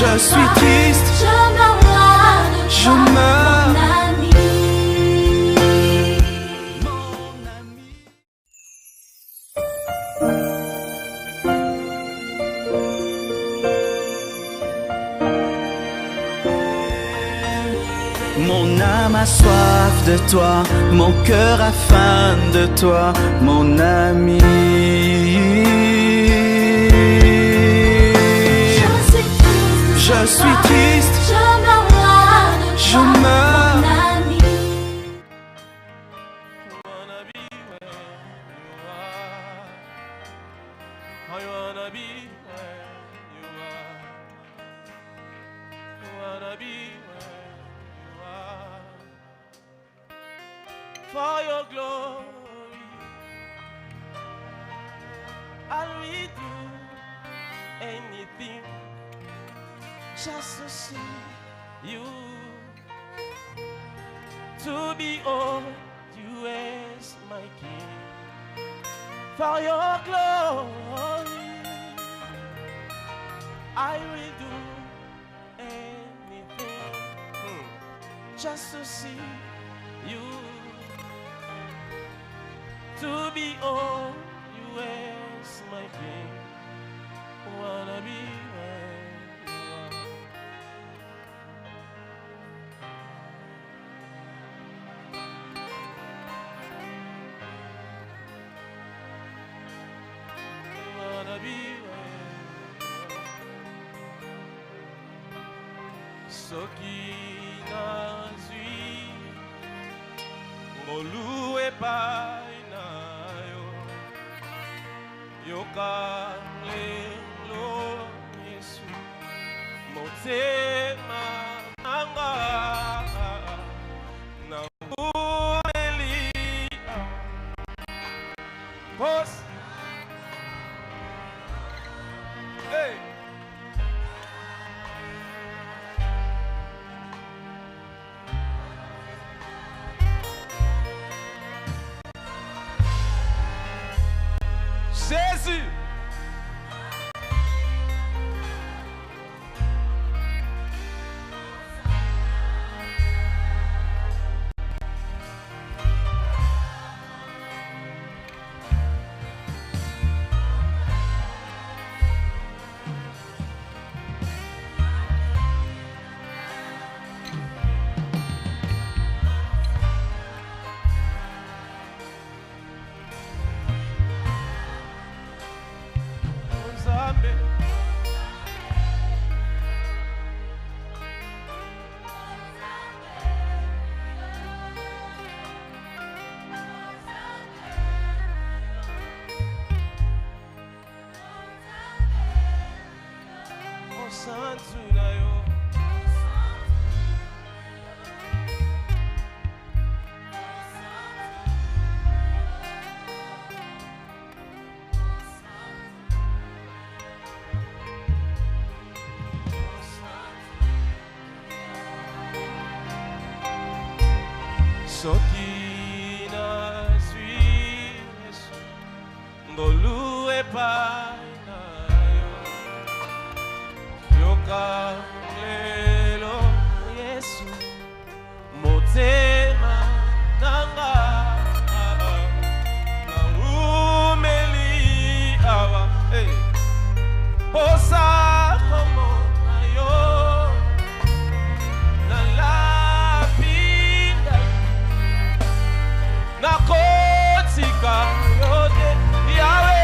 Je suis triste, je meurs loin de je toi, meurs. mon ami. Mon âme a soif de toi, mon cœur a faim de toi, mon ami. Je suis triste, je meurs loin de toi, je meurs. mon ami. I wanna be where you are. I wanna be where you are. For your glory, I'll we do anything just to see you, to behold you as my King. For your glory, I will do anything just to see you, to behold you as my King. Wanna be where you are. Wanna be where you are. Soki nazwi ngolue pai na yo yoka lelo Yesu motema nanga na ueli boss. Hey. Jésus. Santo na yo. Soki nazwi Yesu ngolue pai na yo yoka lelo Yesu motema nanga na umeli awa posa como na yo na la pinda na kotika yote yawe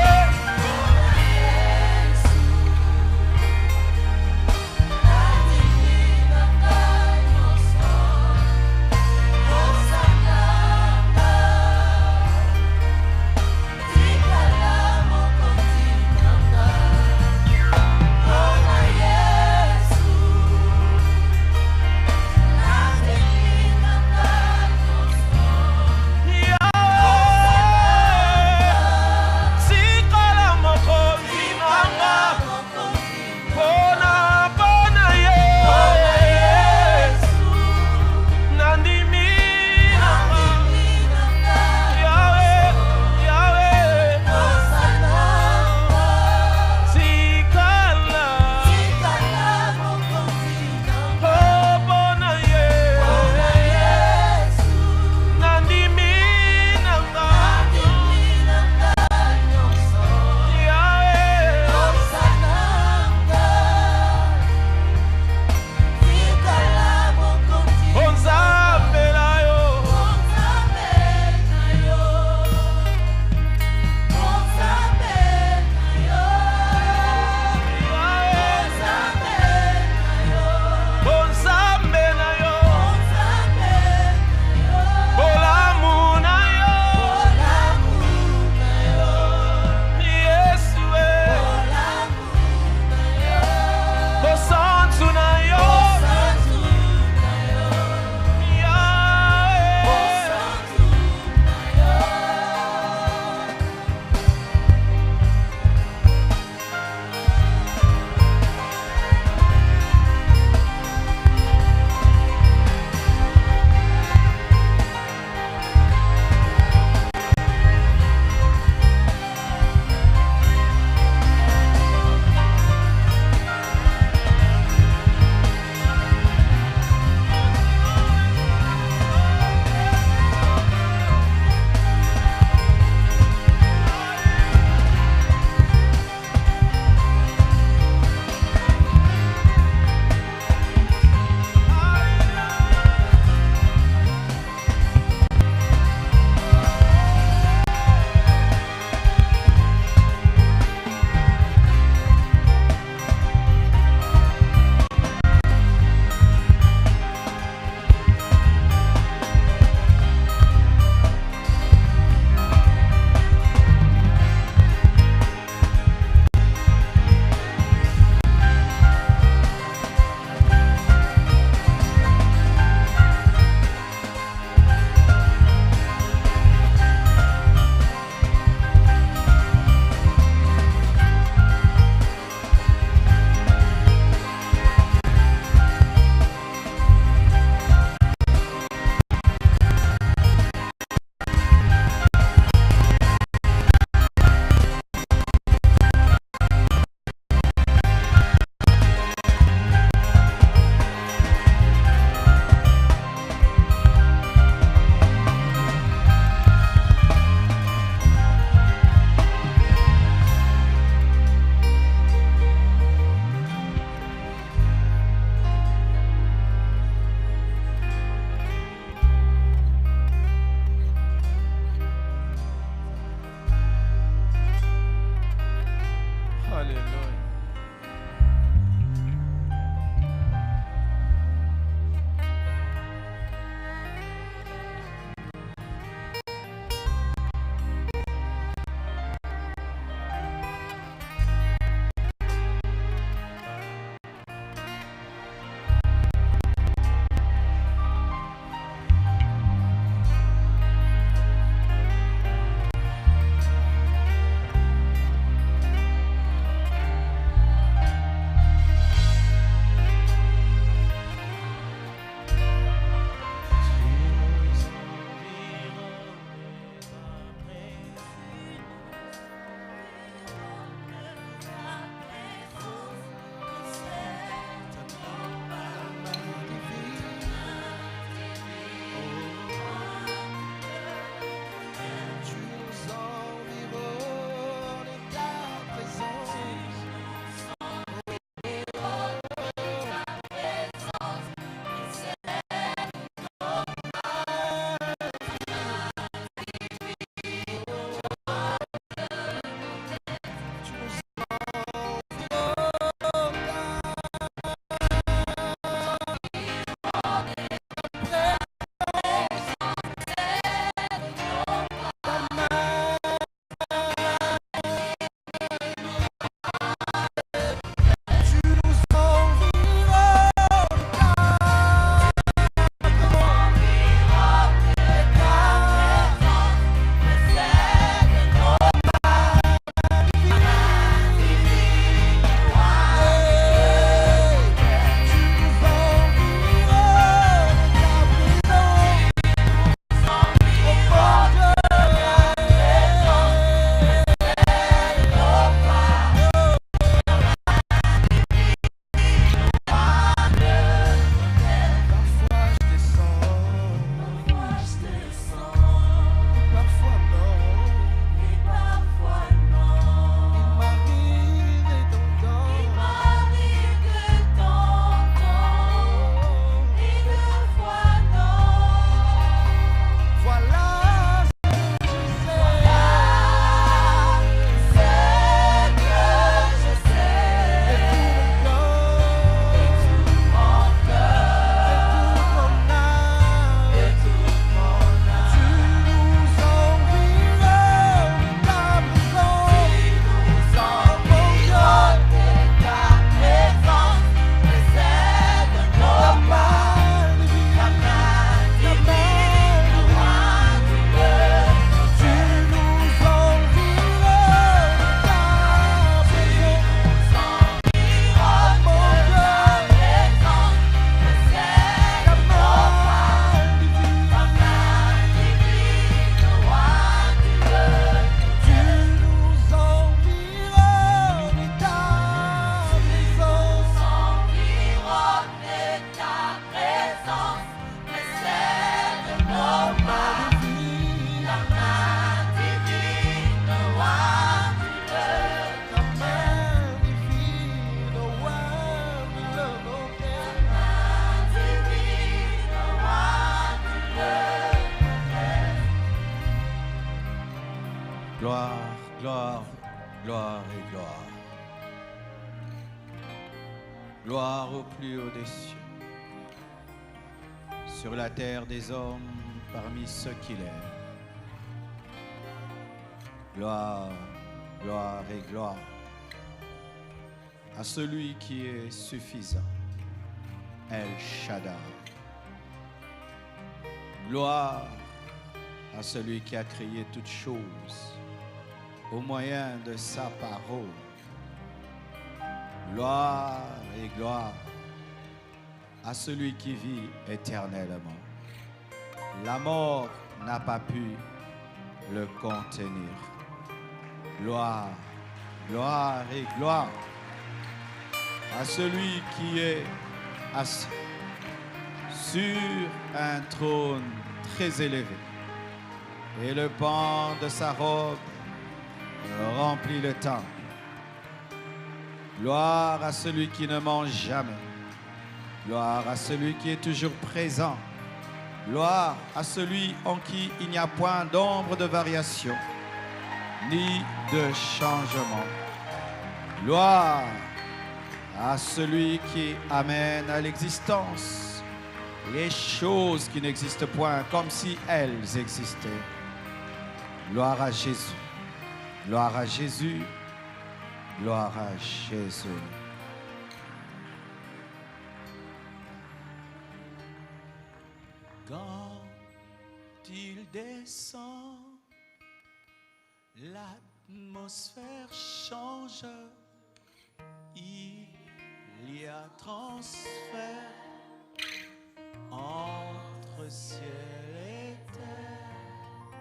Gloire au plus haut des cieux. Sur la terre des hommes, parmi ceux qu'il est. Gloire, gloire et gloire à celui qui est suffisant, El Shaddai. Gloire à celui qui a créé toutes choses au moyen de sa parole. Gloire et gloire à celui qui vit éternellement. La mort n'a pas pu le contenir. Gloire, gloire et gloire à celui qui est assis sur un trône très élevé. Et le pan de sa robe remplit le temple. Gloire à celui qui ne mange jamais. Gloire à celui qui est toujours présent. Gloire à celui en qui il n'y a point d'ombre de variation, ni de changement. Gloire à celui qui amène à l'existence les choses qui n'existent point comme si elles existaient. Gloire à Jésus. Gloire à Jésus. Gloire à Jésus. Quand il descend, l'atmosphère change. Il y a transfert entre ciel et terre.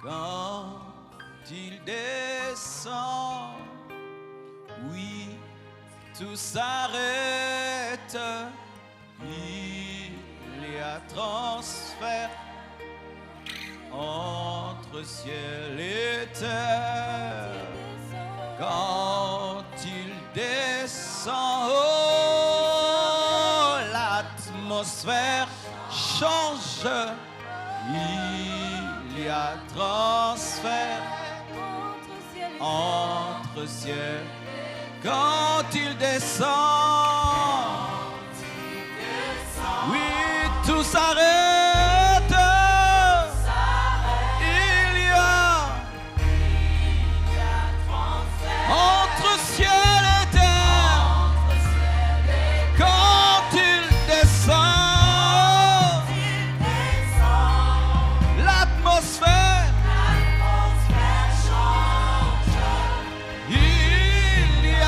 Quand il descend, oui, tout s'arrête. Il y a transfert entre ciel et terre. Quand il descend, oh, l'atmosphère change. Il y a transfert entre ciel. Quand il descend, oui, tout s'arrête. Il y a entre ciel et terre. Quand il descend, l'atmosphère change. Il y a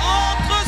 entre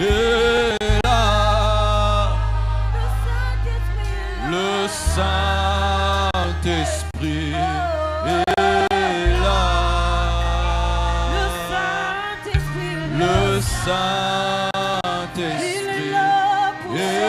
est là. Le Saint-Esprit est là. Le Saint-Esprit est là. Le Saint-Esprit est là. Alléluia.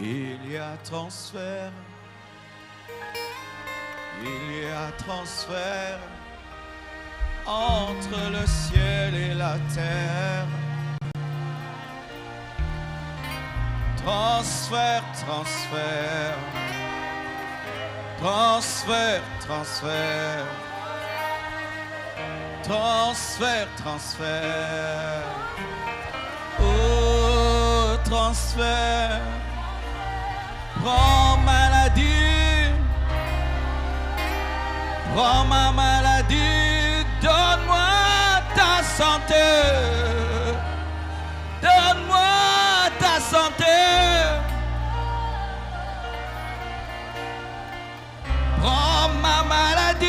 Il y a transfert. Il y a transfert entre le ciel et la terre. Transfert, transfert. Transfert, transfert. Transfert, transfert. Oh, transfert. Prends maladie. Prends ma maladie. Donne-moi ta santé. Donne-moi ta santé. Prends ma maladie.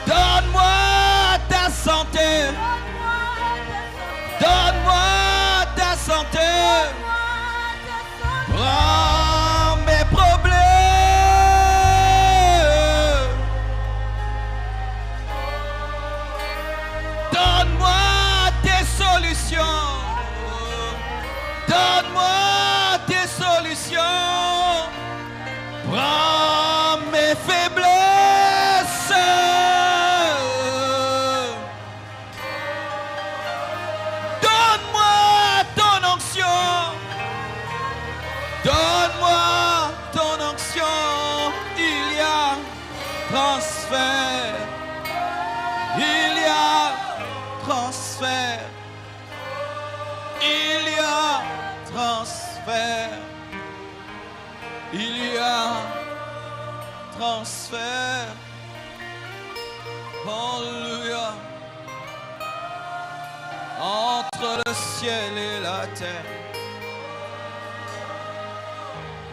Donne-moi ta santé. Donne-moi ta santé. Prends mes problèmes. Donne-moi tes solutions. Donne-moi tes solutions. Prends mes faiblesses. Donne-moi ton onction. Donne-moi ton onction. Il y a transfert. Il y a transfert. Il y a transfert. Il y a transfert. Alléluia. Entre le ciel et la terre.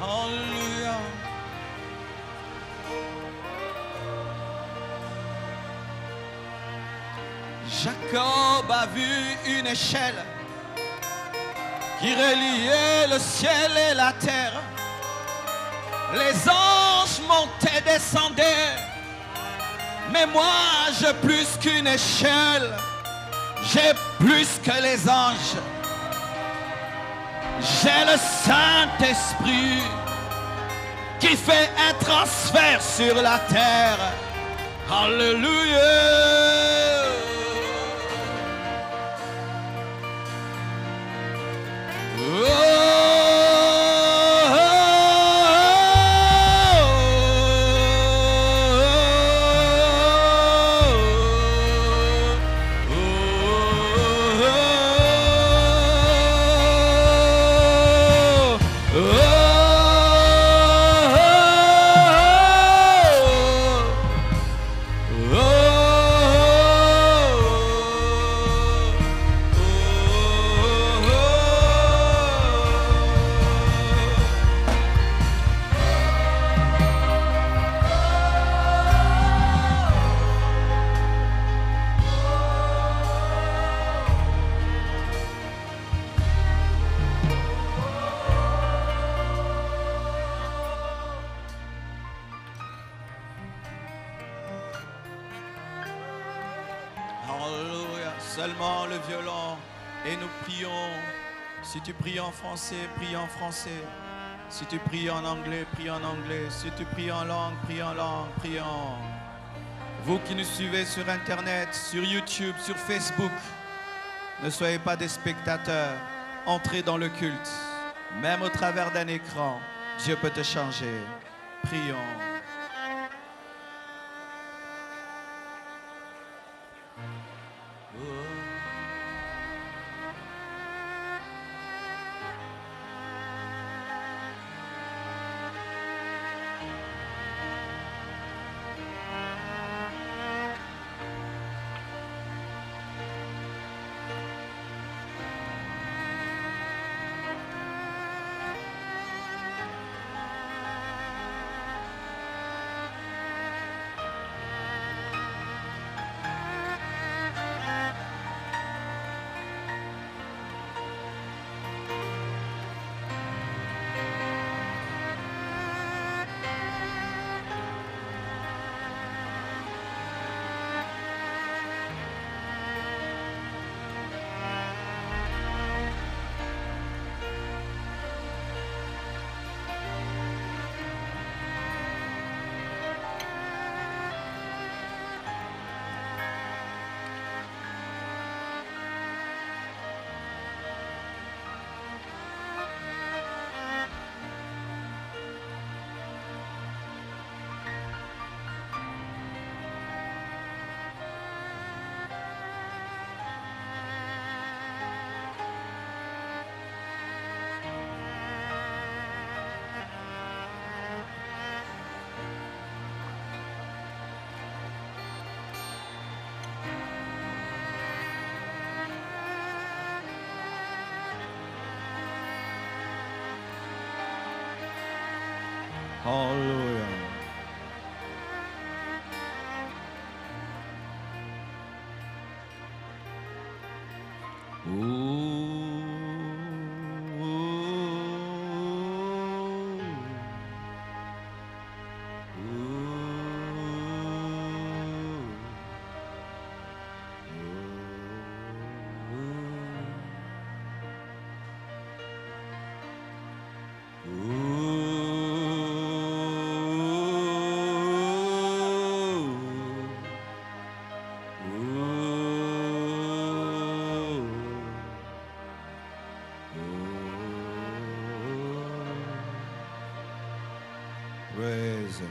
Alléluia. Jacob a vu une échelle qui reliait le ciel et la terre. Les anges montaient, descendaient. Mais moi, j'ai plus qu'une échelle. J'ai plus que les anges. J'ai le Saint-Esprit qui fait un transfert sur la terre. Alléluia. Alléluia. Seulement le violon. Et nous prions. Si tu pries en français, prie en français. Si tu pries en anglais, prie en anglais. Si tu pries en langue, prie en langue, prie en... Vous qui nous suivez sur Internet, sur YouTube, sur Facebook, ne soyez pas des spectateurs. Entrez dans le culte, même au travers d'un écran. Dieu peut te changer. Prions. Hallelujah. Praises.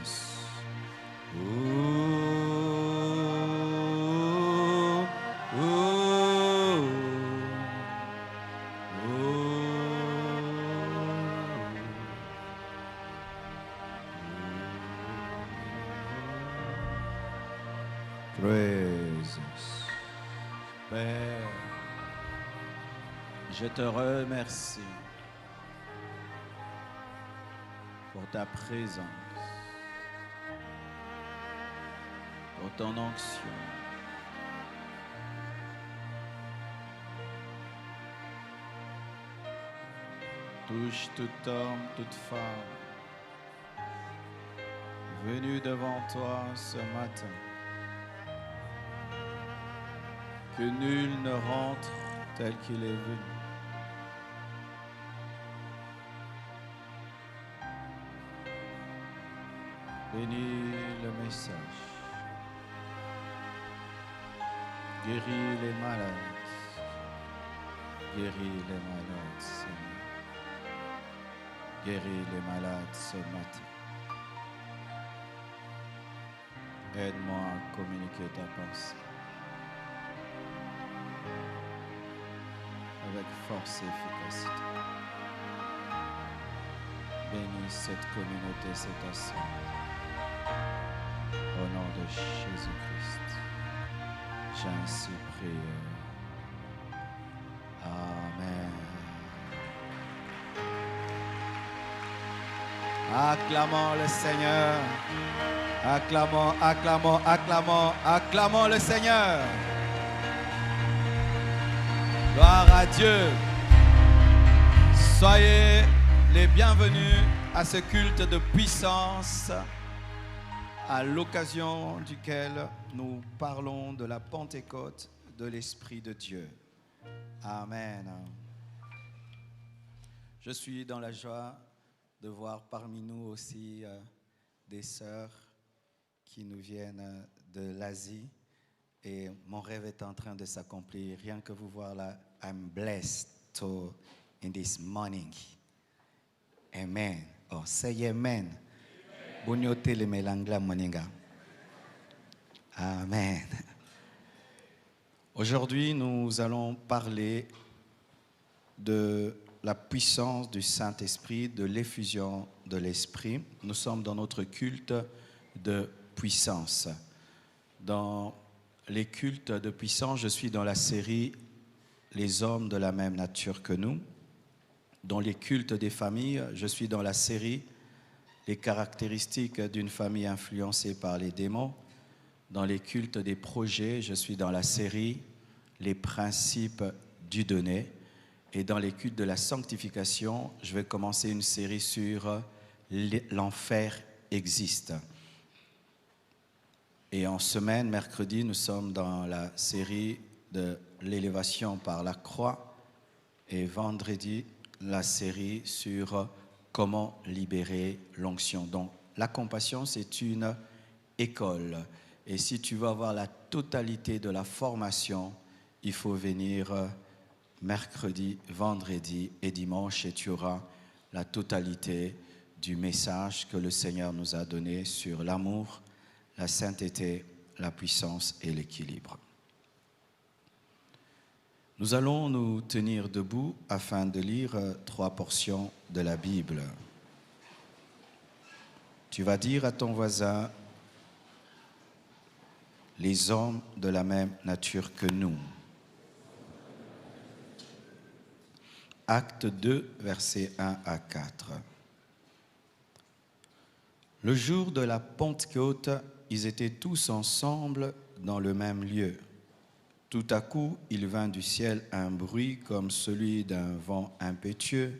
Praises. Père, je te remercie pour ta présence, pour ton onction. Touche tout homme, toute femme venu devant toi ce matin. Que nul ne rentre tel qu'il est venu. Bénis le message. Guéris les malades. Guéris les malades, Seigneur. Guéris les malades ce matin. Aide-moi à communiquer ta pensée avec force et efficacité. Bénis cette communauté, cette assemblée. Au nom de Jésus-Christ, j'ai ainsi prié. Amen. Acclamons le Seigneur. Acclamons, acclamons, acclamons, acclamons le Seigneur. Gloire à Dieu. Soyez les bienvenus à ce culte de puissance à l'occasion duquel nous parlons de la Pentecôte de l'Esprit de Dieu. Amen. Je suis dans la joie de voir parmi nous aussi des sœurs qui nous viennent de l'Asie et mon rêve est en train de s'accomplir. Rien que vous voir là, I'm blessed in this morning. Amen. Oh, say amen. Bonyote le melangla moninga. Amen. Aujourd'hui, nous allons parler de la puissance du Saint-Esprit, de l'effusion de l'Esprit. Nous sommes dans notre culte de puissance. Dans les cultes de puissance, je suis dans la série « Les hommes de la même nature que nous ». Dans les cultes des familles, je suis dans la série « Les caractéristiques d'une famille influencée par les démons ». Dans les cultes des projets, je suis dans la série « Les principes du donné ». Et dans les cultes de la sanctification, je vais commencer une série sur « L'enfer existe ». Et en semaine, mercredi, nous sommes dans la série de l'élévation par la croix. Et vendredi, la série sur comment libérer l'onction. Donc, la compassion, c'est une école. Et si tu veux avoir la totalité de la formation, il faut venir mercredi, vendredi et dimanche et tu auras la totalité du message que le Seigneur nous a donné sur l'amour, la sainteté, la puissance et l'équilibre. Nous allons nous tenir debout afin de lire 3 portions de la Bible. Tu vas dire à ton voisin, les hommes de la même nature que nous. Acte 2, versets 1 à 4. Le jour de la Pentecôte, ils étaient tous ensemble dans le même lieu. Tout à coup, il vint du ciel un bruit comme celui d'un vent impétueux,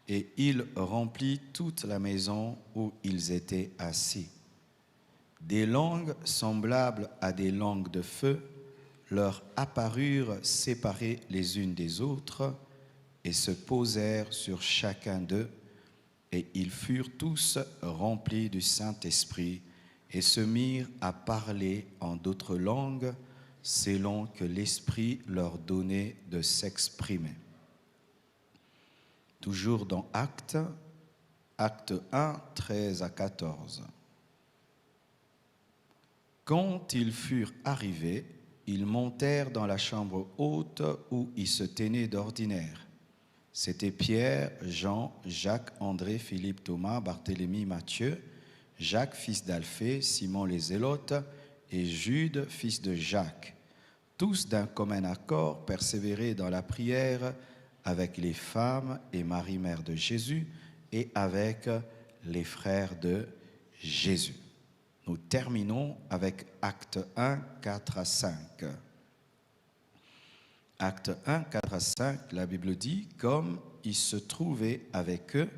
et il remplit toute la maison où ils étaient assis. Des langues semblables à des langues de feu leur apparurent séparées les unes des autres et se posèrent sur chacun d'eux, et ils furent tous remplis du Saint-Esprit et se mirent à parler en d'autres langues selon que l'Esprit leur donnait de s'exprimer. Toujours dans Acte 1, 13 à 14. Quand ils furent arrivés, ils montèrent dans la chambre haute où ils se tenaient d'ordinaire. C'étaient Pierre, Jean, Jacques, André, Philippe, Thomas, Barthélemy, Matthieu, Jacques, fils d'Alphée, Simon les Zélotes et Jude, fils de Jacques. Tous d'un commun accord persévéraient dans la prière avec les femmes et Marie, mère de Jésus, et avec les frères de Jésus. Nous terminons avec Acte 1, 4 à 5. Acte 1, 4 à 5, la Bible dit, comme il se trouvait avec eux,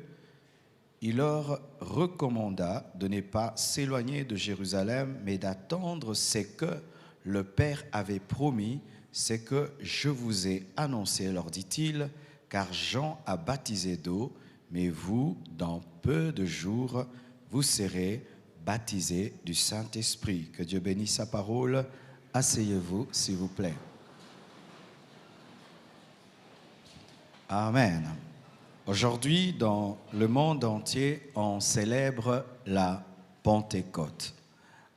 il leur recommanda de ne pas s'éloigner de Jérusalem, mais d'attendre ce que le Père avait promis, ce que je vous ai annoncé, leur dit-il, car Jean a baptisé d'eau, mais vous, dans peu de jours, vous serez baptisés du Saint-Esprit. Que Dieu bénisse sa parole. Asseyez-vous, s'il vous plaît. Amen. Aujourd'hui, dans le monde entier, on célèbre la Pentecôte.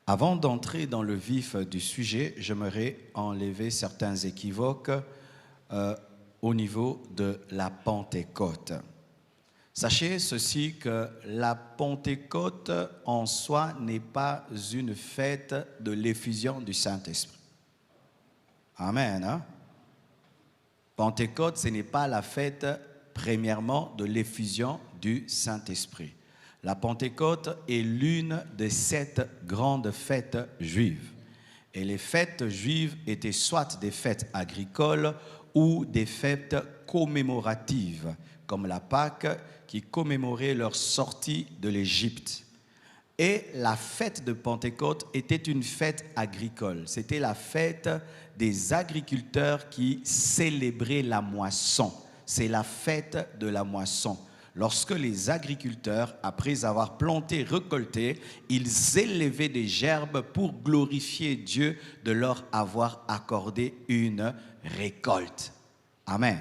Avant d'entrer dans le vif du sujet, j'aimerais enlever certains équivoques au niveau de la Pentecôte. Sachez ceci, que la Pentecôte en soi n'est pas une fête de l'effusion du Saint-Esprit. Amen. Hein? Pentecôte, ce n'est pas la fête, premièrement, de l'effusion du Saint-Esprit. La Pentecôte est l'une des 7 grandes fêtes juives. Et les fêtes juives étaient soit des fêtes agricoles ou des fêtes commémoratives, comme la Pâque, qui commémorait leur sortie de l'Égypte. Et la fête de Pentecôte était une fête agricole. C'était la fête des agriculteurs qui célébraient la moisson. C'est la fête de la moisson. Lorsque les agriculteurs, après avoir planté, récolté, ils élevaient des gerbes pour glorifier Dieu de leur avoir accordé une récolte. Amen.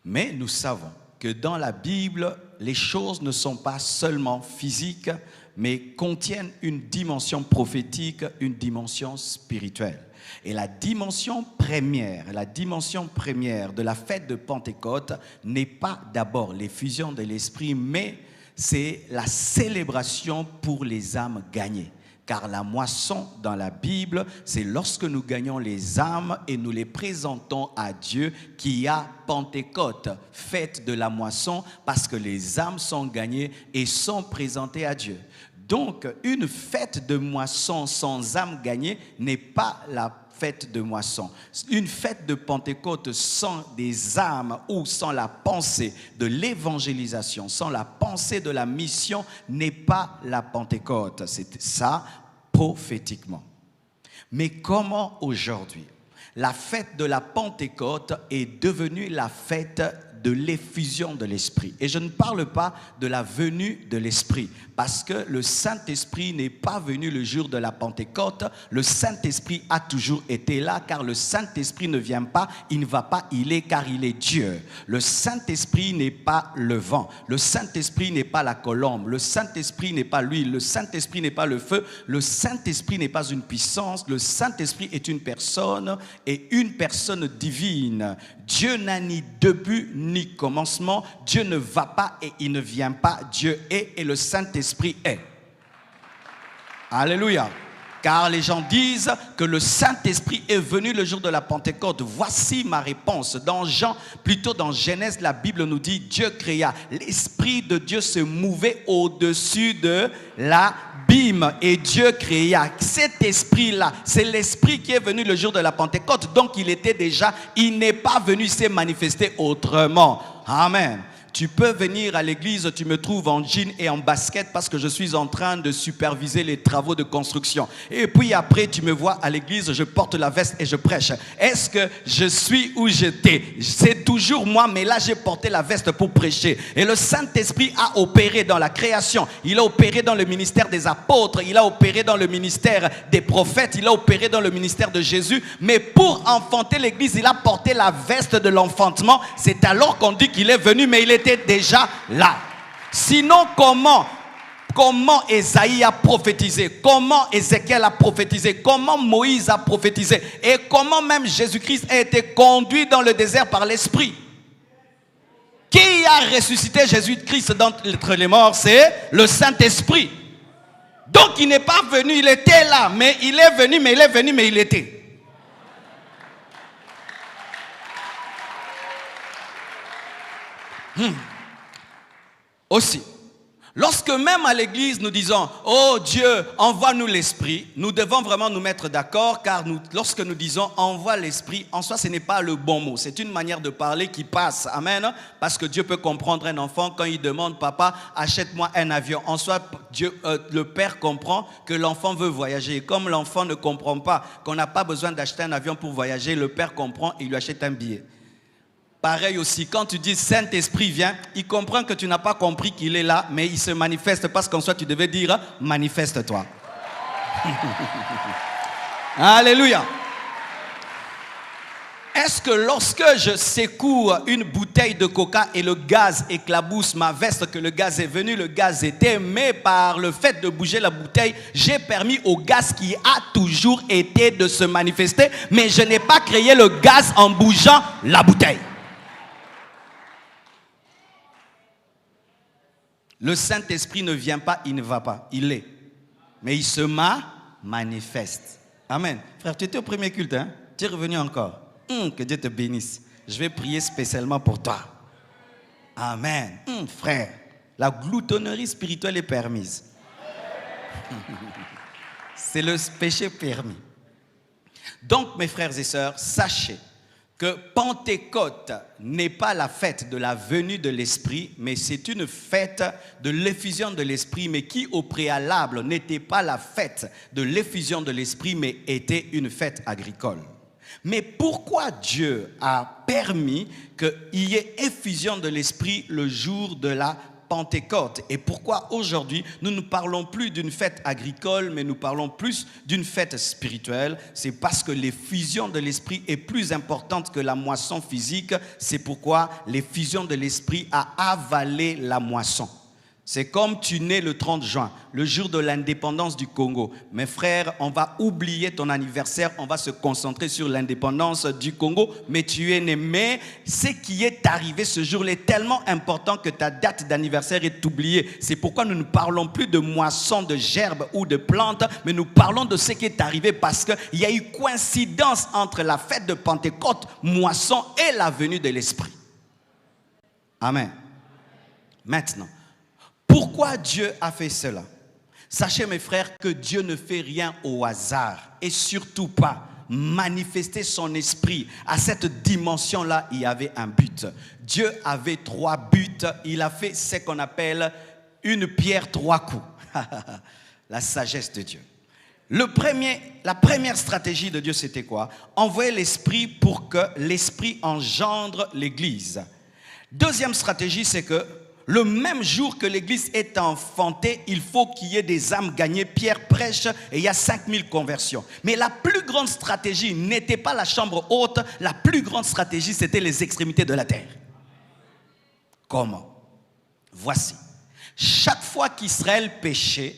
Mais nous savons que dans la Bible, les choses ne sont pas seulement physiques, mais contiennent une dimension prophétique, une dimension spirituelle. Et la dimension première de la fête de Pentecôte n'est pas d'abord l'effusion de l'Esprit, mais c'est la célébration pour les âmes gagnées. Car la moisson dans la Bible, c'est lorsque nous gagnons les âmes et nous les présentons à Dieu qu'il y a Pentecôte, fête de la moisson, parce que les âmes sont gagnées et sont présentées à Dieu. Donc, une fête de moisson sans âmes gagnées n'est pas la fête de moisson. Une fête de Pentecôte sans des âmes ou sans la pensée de l'évangélisation, sans la pensée de la mission n'est pas la Pentecôte. C'est ça prophétiquement. Mais comment aujourd'hui la fête de la Pentecôte est devenue la fête de l'effusion de l'Esprit? Et je ne parle pas de la venue de l'Esprit, parce que le Saint-Esprit n'est pas venu le jour de la Pentecôte. Le Saint-Esprit a toujours été là, car le Saint-Esprit ne vient pas, il ne va pas, il est, car il est Dieu. Le Saint-Esprit n'est pas le vent, le Saint-Esprit n'est pas la colombe, le Saint-Esprit n'est pas l'huile, le Saint-Esprit n'est pas le feu, le Saint-Esprit n'est pas une puissance, le Saint-Esprit est une personne et une personne divine. Dieu n'a ni début ni commencement, Dieu ne va pas et il ne vient pas, Dieu est et le Saint-Esprit est. Alléluia. Car les gens disent que le Saint-Esprit est venu le jour de la Pentecôte. Voici ma réponse. Dans Genèse, la Bible nous dit Dieu créa. L'Esprit de Dieu se mouvait au-dessus de l'abîme et Dieu créa. Cet esprit-là, c'est l'Esprit qui est venu le jour de la Pentecôte. Donc il n'est pas venu, il s'est manifesté autrement. Amen. Tu peux venir à l'église, tu me trouves en jean et en basket parce que je suis en train de superviser les travaux de construction. Et puis après, tu me vois à l'église, je porte la veste et je prêche. Est-ce que je suis où j'étais? C'est toujours moi, mais là j'ai porté la veste pour prêcher. Et le Saint-Esprit a opéré dans la création. Il a opéré dans le ministère des apôtres. Il a opéré dans le ministère des prophètes. Il a opéré dans le ministère de Jésus. Mais pour enfanter l'église, il a porté la veste de l'enfantement. C'est alors qu'on dit qu'il est venu, mais il était déjà là. Sinon, comment Ésaïe a prophétisé, comment Ézéchiel a prophétisé, comment Moïse a prophétisé et comment même Jésus-Christ a été conduit dans le désert par l'Esprit? Qui a ressuscité Jésus-Christ d'entre les morts? C'est le Saint-Esprit. Donc il n'est pas venu, il était là, mais il est venu, mais il était. Aussi, lorsque même à l'église nous disons « Oh Dieu, envoie-nous l'Esprit », nous devons vraiment nous mettre d'accord, car lorsque nous disons « Envoie l'Esprit », en soi ce n'est pas le bon mot, c'est une manière de parler qui passe, amen, parce que Dieu peut comprendre un enfant quand il demande « Papa, achète-moi un avion ». En soi, le père comprend que l'enfant veut voyager, comme l'enfant ne comprend pas qu'on n'a pas besoin d'acheter un avion pour voyager, le père comprend et il lui achète un billet. Pareil aussi, quand tu dis Saint-Esprit vient, il comprend que tu n'as pas compris qu'il est là, mais il se manifeste parce qu'en soi tu devais dire manifeste-toi. Alléluia. Est-ce que lorsque je secoue une bouteille de coca et le gaz éclabousse ma veste, que le gaz est venu, le gaz était, mais par le fait de bouger la bouteille, j'ai permis au gaz qui a toujours été de se manifester, mais je n'ai pas créé le gaz en bougeant la bouteille. Le Saint-Esprit ne vient pas, il ne va pas, il est. Mais il se manifeste. Amen. Frère, tu étais au premier culte, hein? Tu es revenu encore. Que Dieu te bénisse. Je vais prier spécialement pour toi. Amen. Frère, la gloutonnerie spirituelle est permise. C'est le péché permis. Donc, mes frères et sœurs, sachez que Pentecôte n'est pas la fête de la venue de l'Esprit, mais c'est une fête de l'effusion de l'Esprit, mais qui au préalable n'était pas la fête de l'effusion de l'Esprit, mais était une fête agricole. Mais pourquoi Dieu a permis qu'il y ait effusion de l'Esprit le jour de la Pentecôte. Et pourquoi aujourd'hui nous ne parlons plus d'une fête agricole, mais nous parlons plus d'une fête spirituelle? C'est parce que l'effusion de l'esprit est plus importante que la moisson physique. C'est pourquoi l'effusion de l'esprit a avalé la moisson. C'est comme tu nais le 30 juin, le jour de l'indépendance du Congo. Mes frères, on va oublier ton anniversaire, on va se concentrer sur l'indépendance du Congo, mais tu es né. Mais ce qui est arrivé ce jour est tellement important que ta date d'anniversaire est oubliée. C'est pourquoi nous ne parlons plus de moisson, de gerbes ou de plantes, mais nous parlons de ce qui est arrivé parce qu'il y a eu coïncidence entre la fête de Pentecôte, moisson et la venue de l'Esprit. Amen. Maintenant, pourquoi Dieu a fait cela? Sachez mes frères que Dieu ne fait rien au hasard et surtout pas manifester son esprit. À cette dimension-là, il y avait un but. Dieu avait 3 buts. Il a fait ce qu'on appelle une pierre 3 coups. La sagesse de Dieu. La première stratégie de Dieu, c'était quoi? Envoyer l'esprit pour que l'esprit engendre l'église. Deuxième stratégie, c'est que le même jour que l'église est enfantée, il faut qu'il y ait des âmes gagnées. Pierre prêche et il y a 5000 conversions. Mais la plus grande stratégie n'était pas la chambre haute. La plus grande stratégie, c'était les extrémités de la terre. Comment? Voici. Chaque fois qu'Israël péchait,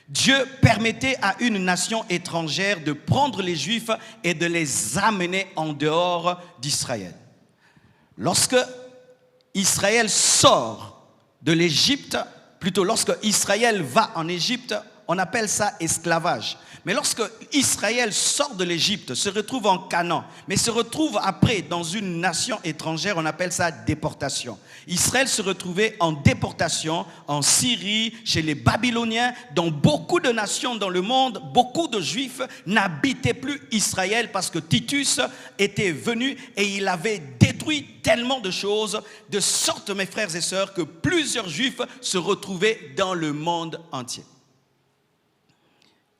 Dieu permettait à une nation étrangère de prendre les Juifs et de les amener en dehors d'Israël. Lorsque Israël sort de l'Égypte, plutôt lorsque Israël va en Égypte, on appelle ça esclavage. Mais lorsque Israël sort de l'Égypte, se retrouve en Canaan, mais se retrouve après dans une nation étrangère, on appelle ça déportation. Israël se retrouvait en déportation en Syrie, chez les Babyloniens, dans beaucoup de nations dans le monde. Beaucoup de Juifs n'habitaient plus Israël parce que Titus était venu et il avait détruit tellement de choses, de sorte, mes frères et sœurs, que plusieurs Juifs se retrouvaient dans le monde entier.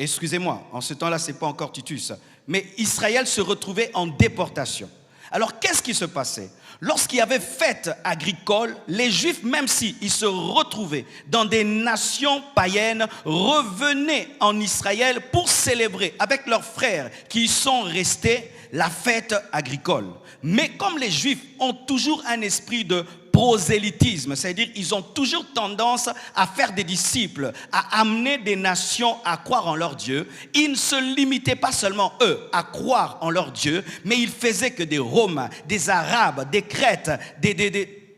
Excusez-moi, en ce temps-là, ce n'est pas encore Titus. Mais Israël se retrouvait en déportation. Alors, qu'est-ce qui se passait? Lorsqu'il y avait fête agricole, les Juifs, même s'ils se retrouvaient dans des nations païennes, revenaient en Israël pour célébrer avec leurs frères qui y sont restés la fête agricole. Mais comme les Juifs ont toujours un esprit de prosélytisme, c'est-à-dire ils ont toujours tendance à faire des disciples, à amener des nations à croire en leur Dieu. Ils ne se limitaient pas seulement eux à croire en leur Dieu, mais ils faisaient que des Romains, des Arabes, des Crètes, des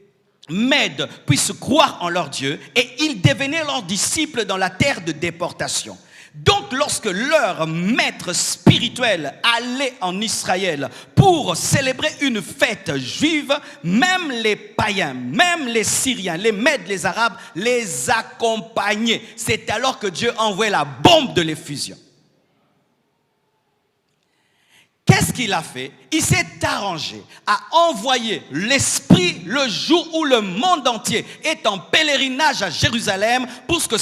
Mèdes puissent croire en leur Dieu et ils devenaient leurs disciples dans la terre de déportation. Donc lorsque leur maître spirituel allait en Israël pour célébrer une fête juive, même les païens, même les Syriens, les Mèdes, les Arabes les accompagnaient. C'est alors que Dieu envoyait la bombe de l'effusion. Qu'est-ce qu'il a fait? Il s'est arrangé à envoyer l'Esprit le jour où le monde entier est en pèlerinage à Jérusalem pour que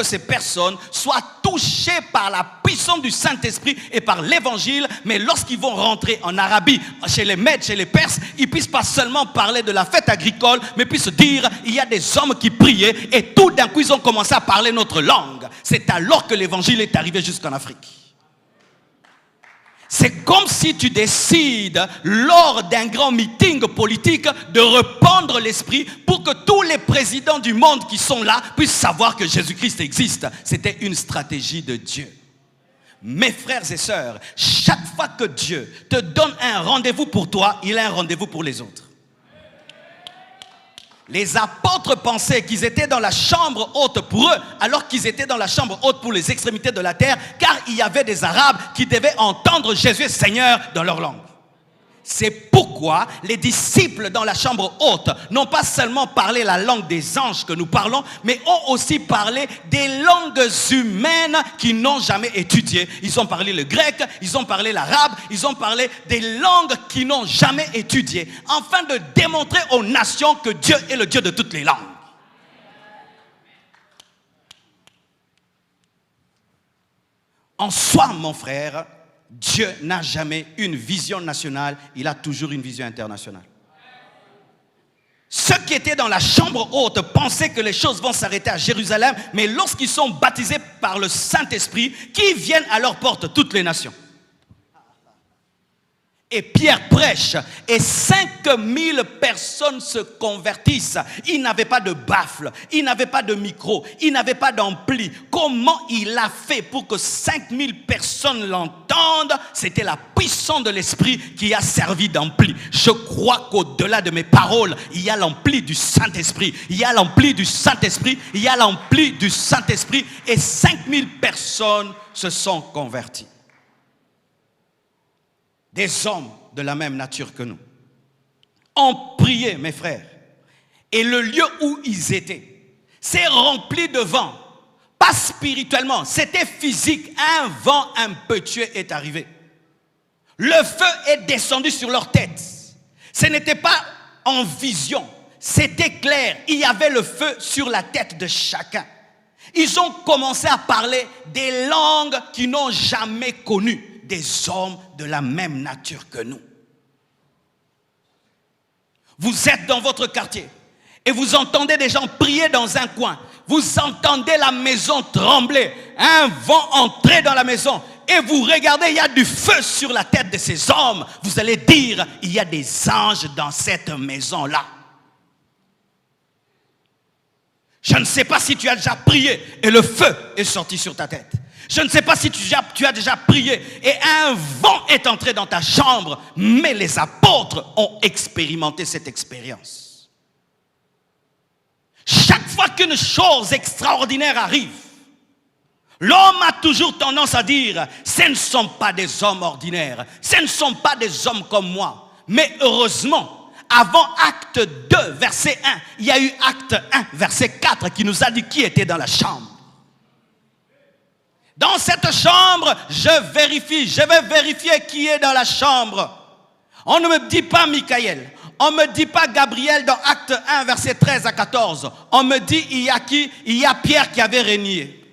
ces personnes soient touchées par la puissance du Saint-Esprit et par l'Évangile. Mais lorsqu'ils vont rentrer en Arabie, chez les Mèdes, chez les Perses, ils ne puissent pas seulement parler de la fête agricole, mais puissent dire il y a des hommes qui priaient et tout d'un coup ils ont commencé à parler notre langue. C'est alors que l'Évangile est arrivé jusqu'en Afrique. C'est comme si tu décides, lors d'un grand meeting politique, de répandre l'esprit pour que tous les présidents du monde qui sont là puissent savoir que Jésus-Christ existe. C'était une stratégie de Dieu. Mes frères et sœurs, chaque fois que Dieu te donne un rendez-vous pour toi, il a un rendez-vous pour les autres. Les apôtres pensaient qu'ils étaient dans la chambre haute pour eux, alors qu'ils étaient dans la chambre haute pour les extrémités de la terre, car il y avait des Arabes qui devaient entendre Jésus Seigneur dans leur langue. C'est pourquoi les disciples dans la chambre haute n'ont pas seulement parlé la langue des anges que nous parlons, mais ont aussi parlé des langues humaines qu'ils n'ont jamais étudiées. Ils ont parlé le grec, ils ont parlé l'arabe, ils ont parlé des langues qu'ils n'ont jamais étudiées, afin de démontrer aux nations que Dieu est le Dieu de toutes les langues. En soi, mon frère, Dieu n'a jamais une vision nationale, il a toujours une vision internationale. Ceux qui étaient dans la chambre haute pensaient que les choses vont s'arrêter à Jérusalem, mais lorsqu'ils sont baptisés par le Saint-Esprit, qui viennent à leur porte toutes les nations. Et Pierre prêche et 5000 personnes se convertissent. Il n'avait pas de baffle, il n'avait pas de micro, il n'avait pas d'ampli. Comment il a fait pour que 5000 personnes l'entendent? C'était la puissance de l'Esprit qui a servi d'ampli. Je crois qu'au-delà de mes paroles, il y a l'ampli du Saint-Esprit. Il y a l'ampli du Saint-Esprit, il y a l'ampli du Saint-Esprit. Et 5000 personnes se sont converties. Des hommes de la même nature que nous ont prié, mes frères, et le lieu où ils étaient s'est rempli de vent, pas spirituellement, c'était physique. Un vent impétueux est arrivé. Le feu est descendu sur leur tête. Ce n'était pas en vision, c'était clair. Il y avait le feu sur la tête de chacun. Ils ont commencé à parler des langues qu'ils n'ont jamais connues. Des hommes de la même nature que nous. Vous êtes dans votre quartier et vous entendez des gens prier dans un coin. Vous entendez la maison trembler, un vent entrer dans la maison et vous regardez, il y a du feu sur la tête de ces hommes. Vous allez dire, il y a des anges dans cette maison-là. Je ne sais pas si tu as déjà prié et le feu est sorti sur ta tête. Je ne sais pas si tu as déjà prié et un vent est entré dans ta chambre, mais les apôtres ont expérimenté cette expérience. Chaque fois qu'une chose extraordinaire arrive, l'homme a toujours tendance à dire, ce ne sont pas des hommes ordinaires, ce ne sont pas des hommes comme moi. Mais heureusement, avant acte 2, verset 1, il y a eu acte 1, verset 4 qui nous a dit qui était dans la chambre. Dans cette chambre, je vais vérifier qui est dans la chambre. On ne me dit pas Michael, on ne me dit pas Gabriel dans acte 1, verset 13 à 14. On me dit, il y a qui? Il y a Pierre qui avait régné.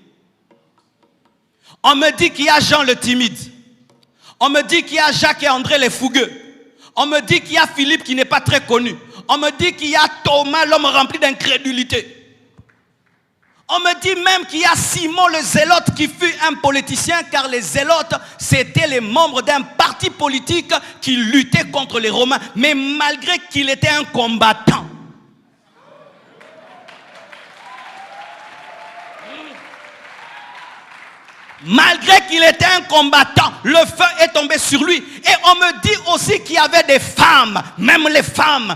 On me dit qu'il y a Jean le timide. On me dit qu'il y a Jacques et André les fougueux. On me dit qu'il y a Philippe qui n'est pas très connu. On me dit qu'il y a Thomas, l'homme rempli d'incrédulité. On me dit même qu'il y a Simon le zélote qui fut un politicien, car les zélotes, c'était les membres d'un parti politique qui luttait contre les Romains. Mais malgré qu'il était un combattant, malgré qu'il était un combattant, le feu est tombé sur lui. Et on me dit aussi qu'il y avait des femmes, même les femmes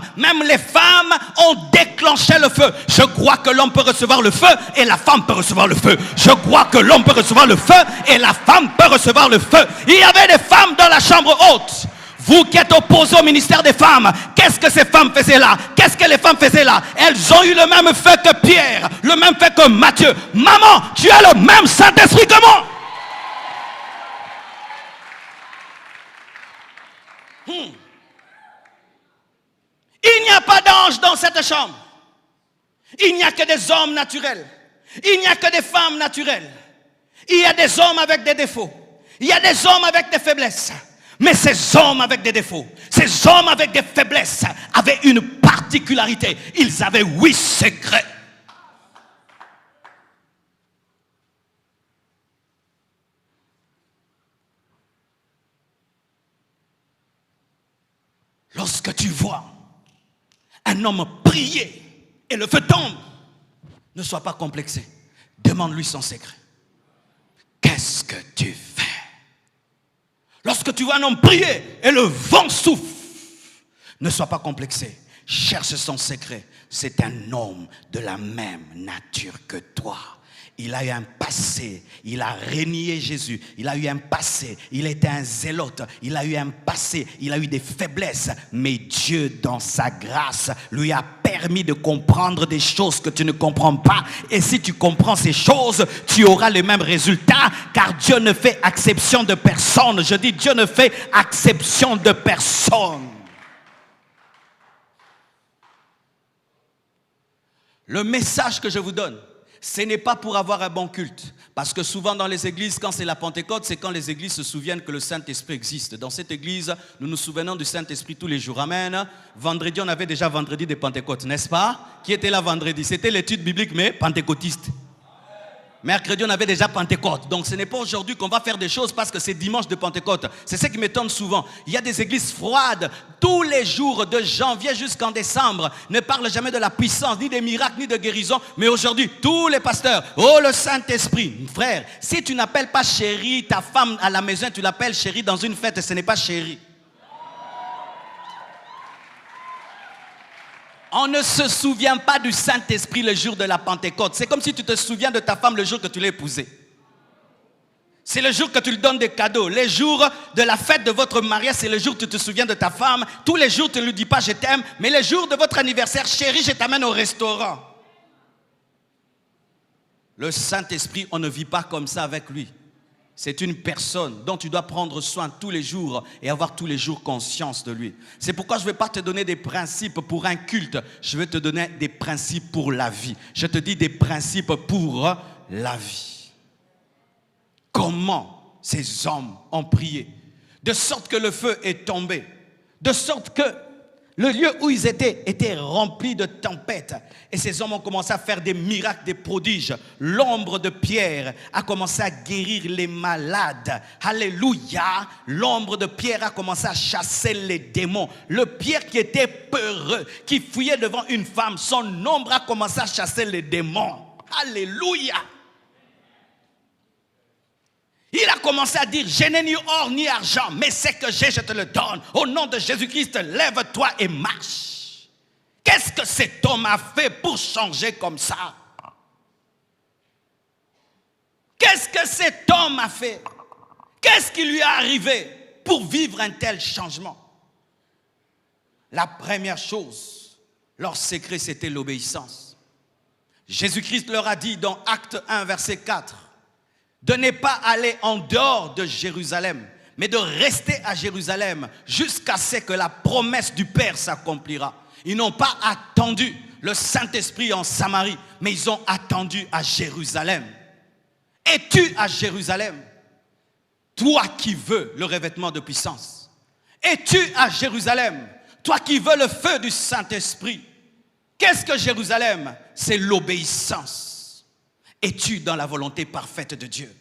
ont déclenché le feu. Je crois que l'homme peut recevoir le feu et la femme peut recevoir le feu. Je crois que l'homme peut recevoir le feu et la femme peut recevoir le feu. Il y avait des femmes dans la chambre haute. Vous qui êtes opposés au ministère des femmes, qu'est-ce que ces femmes faisaient là? Qu'est-ce que les femmes faisaient là? Elles ont eu le même feu que Pierre, le même feu que Matthieu. Maman, tu as le même Saint-Esprit que moi. Il n'y a pas d'ange dans cette chambre. Il n'y a que des hommes naturels. Il n'y a que des femmes naturelles. Il y a des hommes avec des défauts. Il y a des hommes avec des faiblesses. Mais ces hommes avec des défauts, ces hommes avec des faiblesses avaient une particularité. Ils avaient 8 secrets. Lorsque tu vois un homme prier et le feu tombe, ne sois pas complexé. Demande-lui son secret. Qu'est-ce que tu fais? Lorsque tu vois un homme prier et le vent souffle, ne sois pas complexé. Cherche son secret. C'est un homme de la même nature que toi. Il a eu un passé, il a régné Jésus, il a eu un passé, il était un zélote, il a eu un passé, il a eu des faiblesses, mais Dieu dans sa grâce lui a permis de comprendre des choses que tu ne comprends pas, et si tu comprends ces choses, tu auras les mêmes résultats, car Dieu ne fait exception de personne. Je dis Dieu ne fait exception de personne. Le message que je vous donne, Ce n'est pas pour avoir un bon culte. Parce que souvent dans les églises, quand c'est la Pentecôte, c'est quand les églises se souviennent que le Saint-Esprit existe. Dans cette église, nous nous souvenons du Saint-Esprit tous les jours. Amen. Vendredi, on avait déjà vendredi de Pentecôte, n'est-ce pas? Qui était là vendredi? C'était l'étude biblique, mais pentecôtiste. Mercredi, on avait déjà Pentecôte. Donc ce n'est pas aujourd'hui qu'on va faire des choses parce que c'est dimanche de Pentecôte. C'est ce qui m'étonne souvent. Il y a des églises froides. Tous les jours de janvier jusqu'en décembre ne parlent jamais de la puissance, ni des miracles, ni de guérison. Mais aujourd'hui, tous les pasteurs, oh le Saint-Esprit. Frère, si tu n'appelles pas chérie ta femme à la maison, tu l'appelles chérie dans une fête, ce n'est pas chérie. On ne se souvient pas du Saint-Esprit le jour de la Pentecôte. C'est comme si tu te souviens de ta femme le jour que tu l'as épousée. C'est le jour que tu lui donnes des cadeaux. Les jours de la fête de votre mariage, c'est le jour où tu te souviens de ta femme. Tous les jours, tu ne lui dis pas je t'aime. Mais les jours de votre anniversaire, chérie, je t'amène au restaurant. Le Saint-Esprit, on ne vit pas comme ça avec lui. C'est une personne dont tu dois prendre soin tous les jours et avoir tous les jours conscience de lui. C'est pourquoi je ne vais pas te donner des principes pour un culte. Je vais te donner des principes pour la vie. Je te dis des principes pour la vie. Comment ces hommes ont prié, de sorte que le feu est tombé, de sorte que le lieu où ils étaient était rempli de tempêtes. Et ces hommes ont commencé à faire des miracles, des prodiges. L'ombre de Pierre a commencé à guérir les malades. Alléluia. L'ombre de Pierre a commencé à chasser les démons. Le Pierre qui était peureux, qui fuyait devant une femme, son ombre a commencé à chasser les démons. Alléluia. Il a commencé à dire, je n'ai ni or ni argent, mais ce que j'ai, je te le donne. Au nom de Jésus-Christ, lève-toi et marche. Qu'est-ce que cet homme a fait pour changer comme ça? Qu'est-ce que cet homme a fait? Qu'est-ce qui lui est arrivé pour vivre un tel changement? La première chose, leur secret, c'était l'obéissance. Jésus-Christ leur a dit dans Acte 1, verset 4, de ne pas aller en dehors de Jérusalem, mais de rester à Jérusalem jusqu'à ce que la promesse du Père s'accomplira. Ils n'ont pas attendu le Saint-Esprit en Samarie, mais ils ont attendu à Jérusalem. Es-tu à Jérusalem? Toi qui veux le revêtement de puissance. Es-tu à Jérusalem? Toi qui veux le feu du Saint-Esprit. Qu'est-ce que Jérusalem? C'est l'obéissance. Es-tu dans la volonté parfaite de Dieu?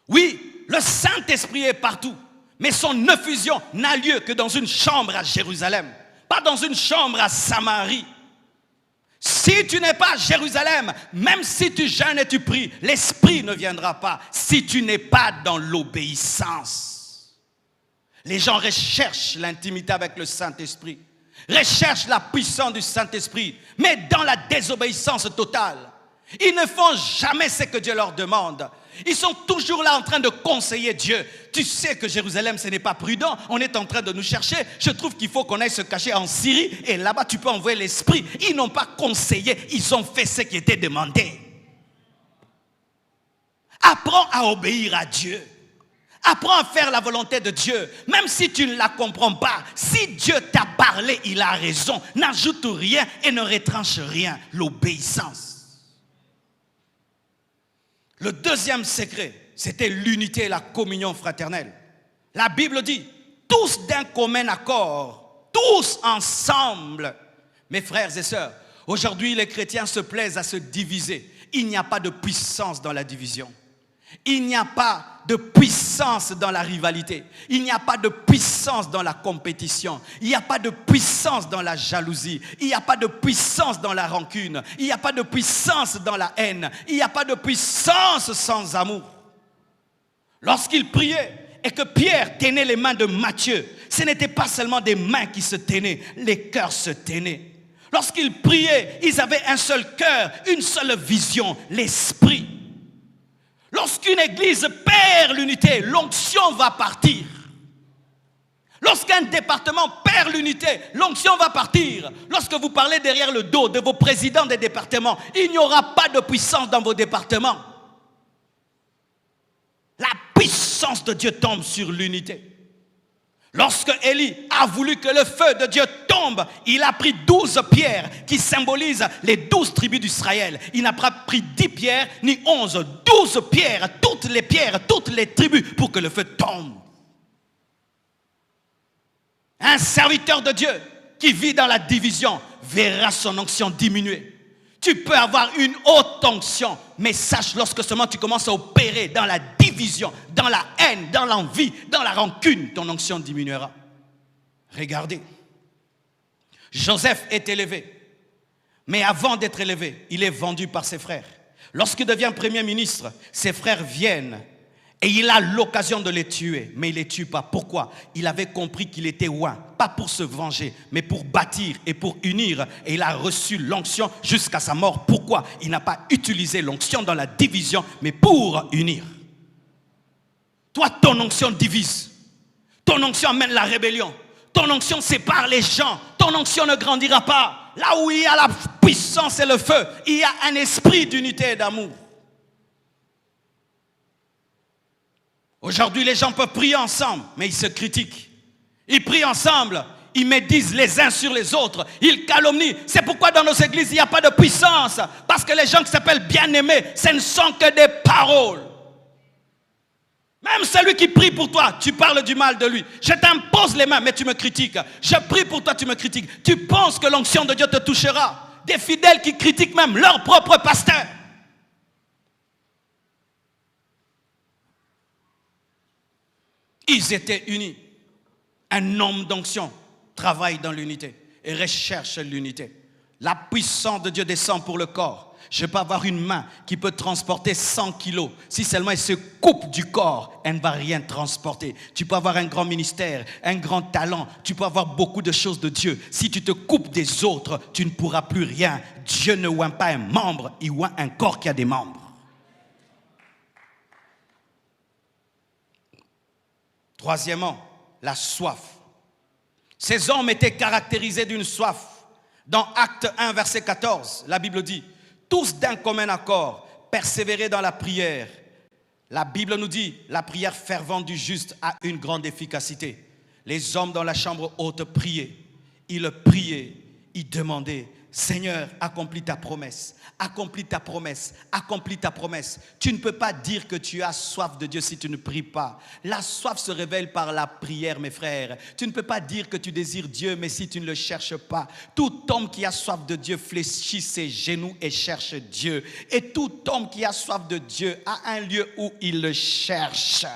Oui, le Saint-Esprit est partout, mais son effusion n'a lieu que dans une chambre à Jérusalem, pas dans une chambre à Samarie. Si tu n'es pas à Jérusalem, même si tu jeûnes et tu pries, l'Esprit ne viendra pas si tu n'es pas dans l'obéissance. Les gens recherchent l'intimité avec le Saint-Esprit, recherchent la puissance du Saint-Esprit, mais dans la désobéissance totale. Ils ne font jamais ce que Dieu leur demande. Ils sont toujours là en train de conseiller Dieu. Tu sais que Jérusalem, ce n'est pas prudent. On est en train de nous chercher. Je trouve qu'il faut qu'on aille se cacher en Syrie. Et là-bas, tu peux envoyer l'esprit. Ils n'ont pas conseillé. Ils ont fait ce qui était demandé. Apprends à obéir à Dieu. Apprends à faire la volonté de Dieu. Même si tu ne la comprends pas. Si Dieu t'a parlé, il a raison. N'ajoute rien et ne retranche rien. L'obéissance. Le deuxième secret, c'était l'unité et la communion fraternelle. La Bible dit, tous d'un commun accord, tous ensemble. Mes frères et sœurs, aujourd'hui les chrétiens se plaisent à se diviser. Il n'y a pas de puissance dans la division. Il n'y a pas de puissance dans la rivalité. Il n'y a pas de puissance dans la compétition. Il n'y a pas de puissance dans la jalousie. Il n'y a pas de puissance dans la rancune. Il n'y a pas de puissance dans la haine. Il n'y a pas de puissance sans amour. Lorsqu'il priait et que Pierre tenait les mains de Matthieu, ce n'était pas seulement des mains qui se tenaient, les cœurs se tenaient. Lorsqu'ils priaient, ils avaient un seul cœur, une seule vision, l'esprit. Lorsqu'une église perd l'unité, l'onction va partir. Lorsqu'un département perd l'unité, l'onction va partir. Lorsque vous parlez derrière le dos de vos présidents des départements, il n'y aura pas de puissance dans vos départements. La puissance de Dieu tombe sur l'unité. Lorsque Élie a voulu que le feu de Dieu tombe, il a pris 12 pierres qui symbolisent les 12 tribus d'Israël. Il n'a pas pris 10 pierres ni 11, 12 pierres, toutes les tribus pour que le feu tombe. Un serviteur de Dieu qui vit dans la division verra son onction diminuer. Tu peux avoir une haute onction, mais sache, lorsque seulement tu commences à opérer dans la division, dans la haine, dans l'envie, dans la rancune, ton onction diminuera. Regardez, Joseph est élevé, mais avant d'être élevé, il est vendu par ses frères. Lorsqu'il devient premier ministre, ses frères viennent et il a l'occasion de les tuer, mais il ne les tue pas. Pourquoi? Il avait compris qu'il était oint, pas pour se venger, mais pour bâtir et pour unir. Et il a reçu l'onction jusqu'à sa mort. Pourquoi? Il n'a pas utilisé l'onction dans la division, mais pour unir. Toi, ton onction divise. Ton onction amène la rébellion. Ton onction sépare les gens. Ton onction ne grandira pas. Là où il y a la puissance et le feu, il y a un esprit d'unité et d'amour. Aujourd'hui, les gens peuvent prier ensemble, mais ils se critiquent. Ils prient ensemble, ils médisent les uns sur les autres, ils calomnient. C'est pourquoi dans nos églises, il n'y a pas de puissance. Parce que les gens qui s'appellent bien-aimés, ce ne sont que des paroles. Même celui qui prie pour toi, tu parles du mal de lui. Je t'impose les mains, mais tu me critiques. Je prie pour toi, tu me critiques. Tu penses que l'onction de Dieu te touchera. Des fidèles qui critiquent même leur propre pasteur. Ils étaient unis. Un homme d'onction travaille dans l'unité et recherche l'unité. La puissance de Dieu descend pour le corps. Je peux avoir une main qui peut transporter 100 kilos. Si seulement elle se coupe du corps, elle ne va rien transporter. Tu peux avoir un grand ministère, un grand talent. Tu peux avoir beaucoup de choses de Dieu. Si tu te coupes des autres, tu ne pourras plus rien. Dieu ne oint pas un membre, il oint un corps qui a des membres. Troisièmement, la soif. Ces hommes étaient caractérisés d'une soif. Dans Acte 1, verset 14, la Bible dit « Tous d'un commun accord, persévérer dans la prière. » La Bible nous dit « La prière fervente du juste a une grande efficacité. » Les hommes dans la chambre haute priaient. Ils priaient, ils demandaient « Seigneur, accomplis ta promesse, accomplis ta promesse, accomplis ta promesse. » Tu ne peux pas dire que tu as soif de Dieu si tu ne pries pas. La soif se révèle par la prière, mes frères. Tu ne peux pas dire que tu désires Dieu, mais si tu ne le cherches pas. Tout homme qui a soif de Dieu fléchit ses genoux et cherche Dieu. Et tout homme qui a soif de Dieu a un lieu où il le cherche.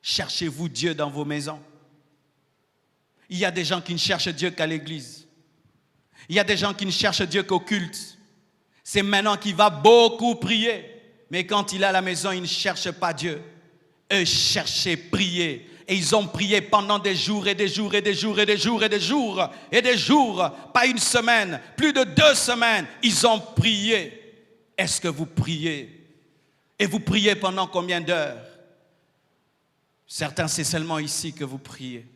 Cherchez-vous Dieu dans vos maisons? Il y a des gens qui ne cherchent Dieu qu'à l'église. Il y a des gens qui ne cherchent Dieu qu'au culte. C'est maintenant qu'il va beaucoup prier. Mais quand il est à la maison, il ne cherche pas Dieu. Eux cherchaient prier. Et ils ont prié pendant des jours et des jours et des jours et des jours et des jours et des jours. Pas une semaine, plus de 2 semaines. Ils ont prié. Est-ce que vous priez? Et vous priez pendant combien d'heures? Certains, c'est seulement ici que vous priez.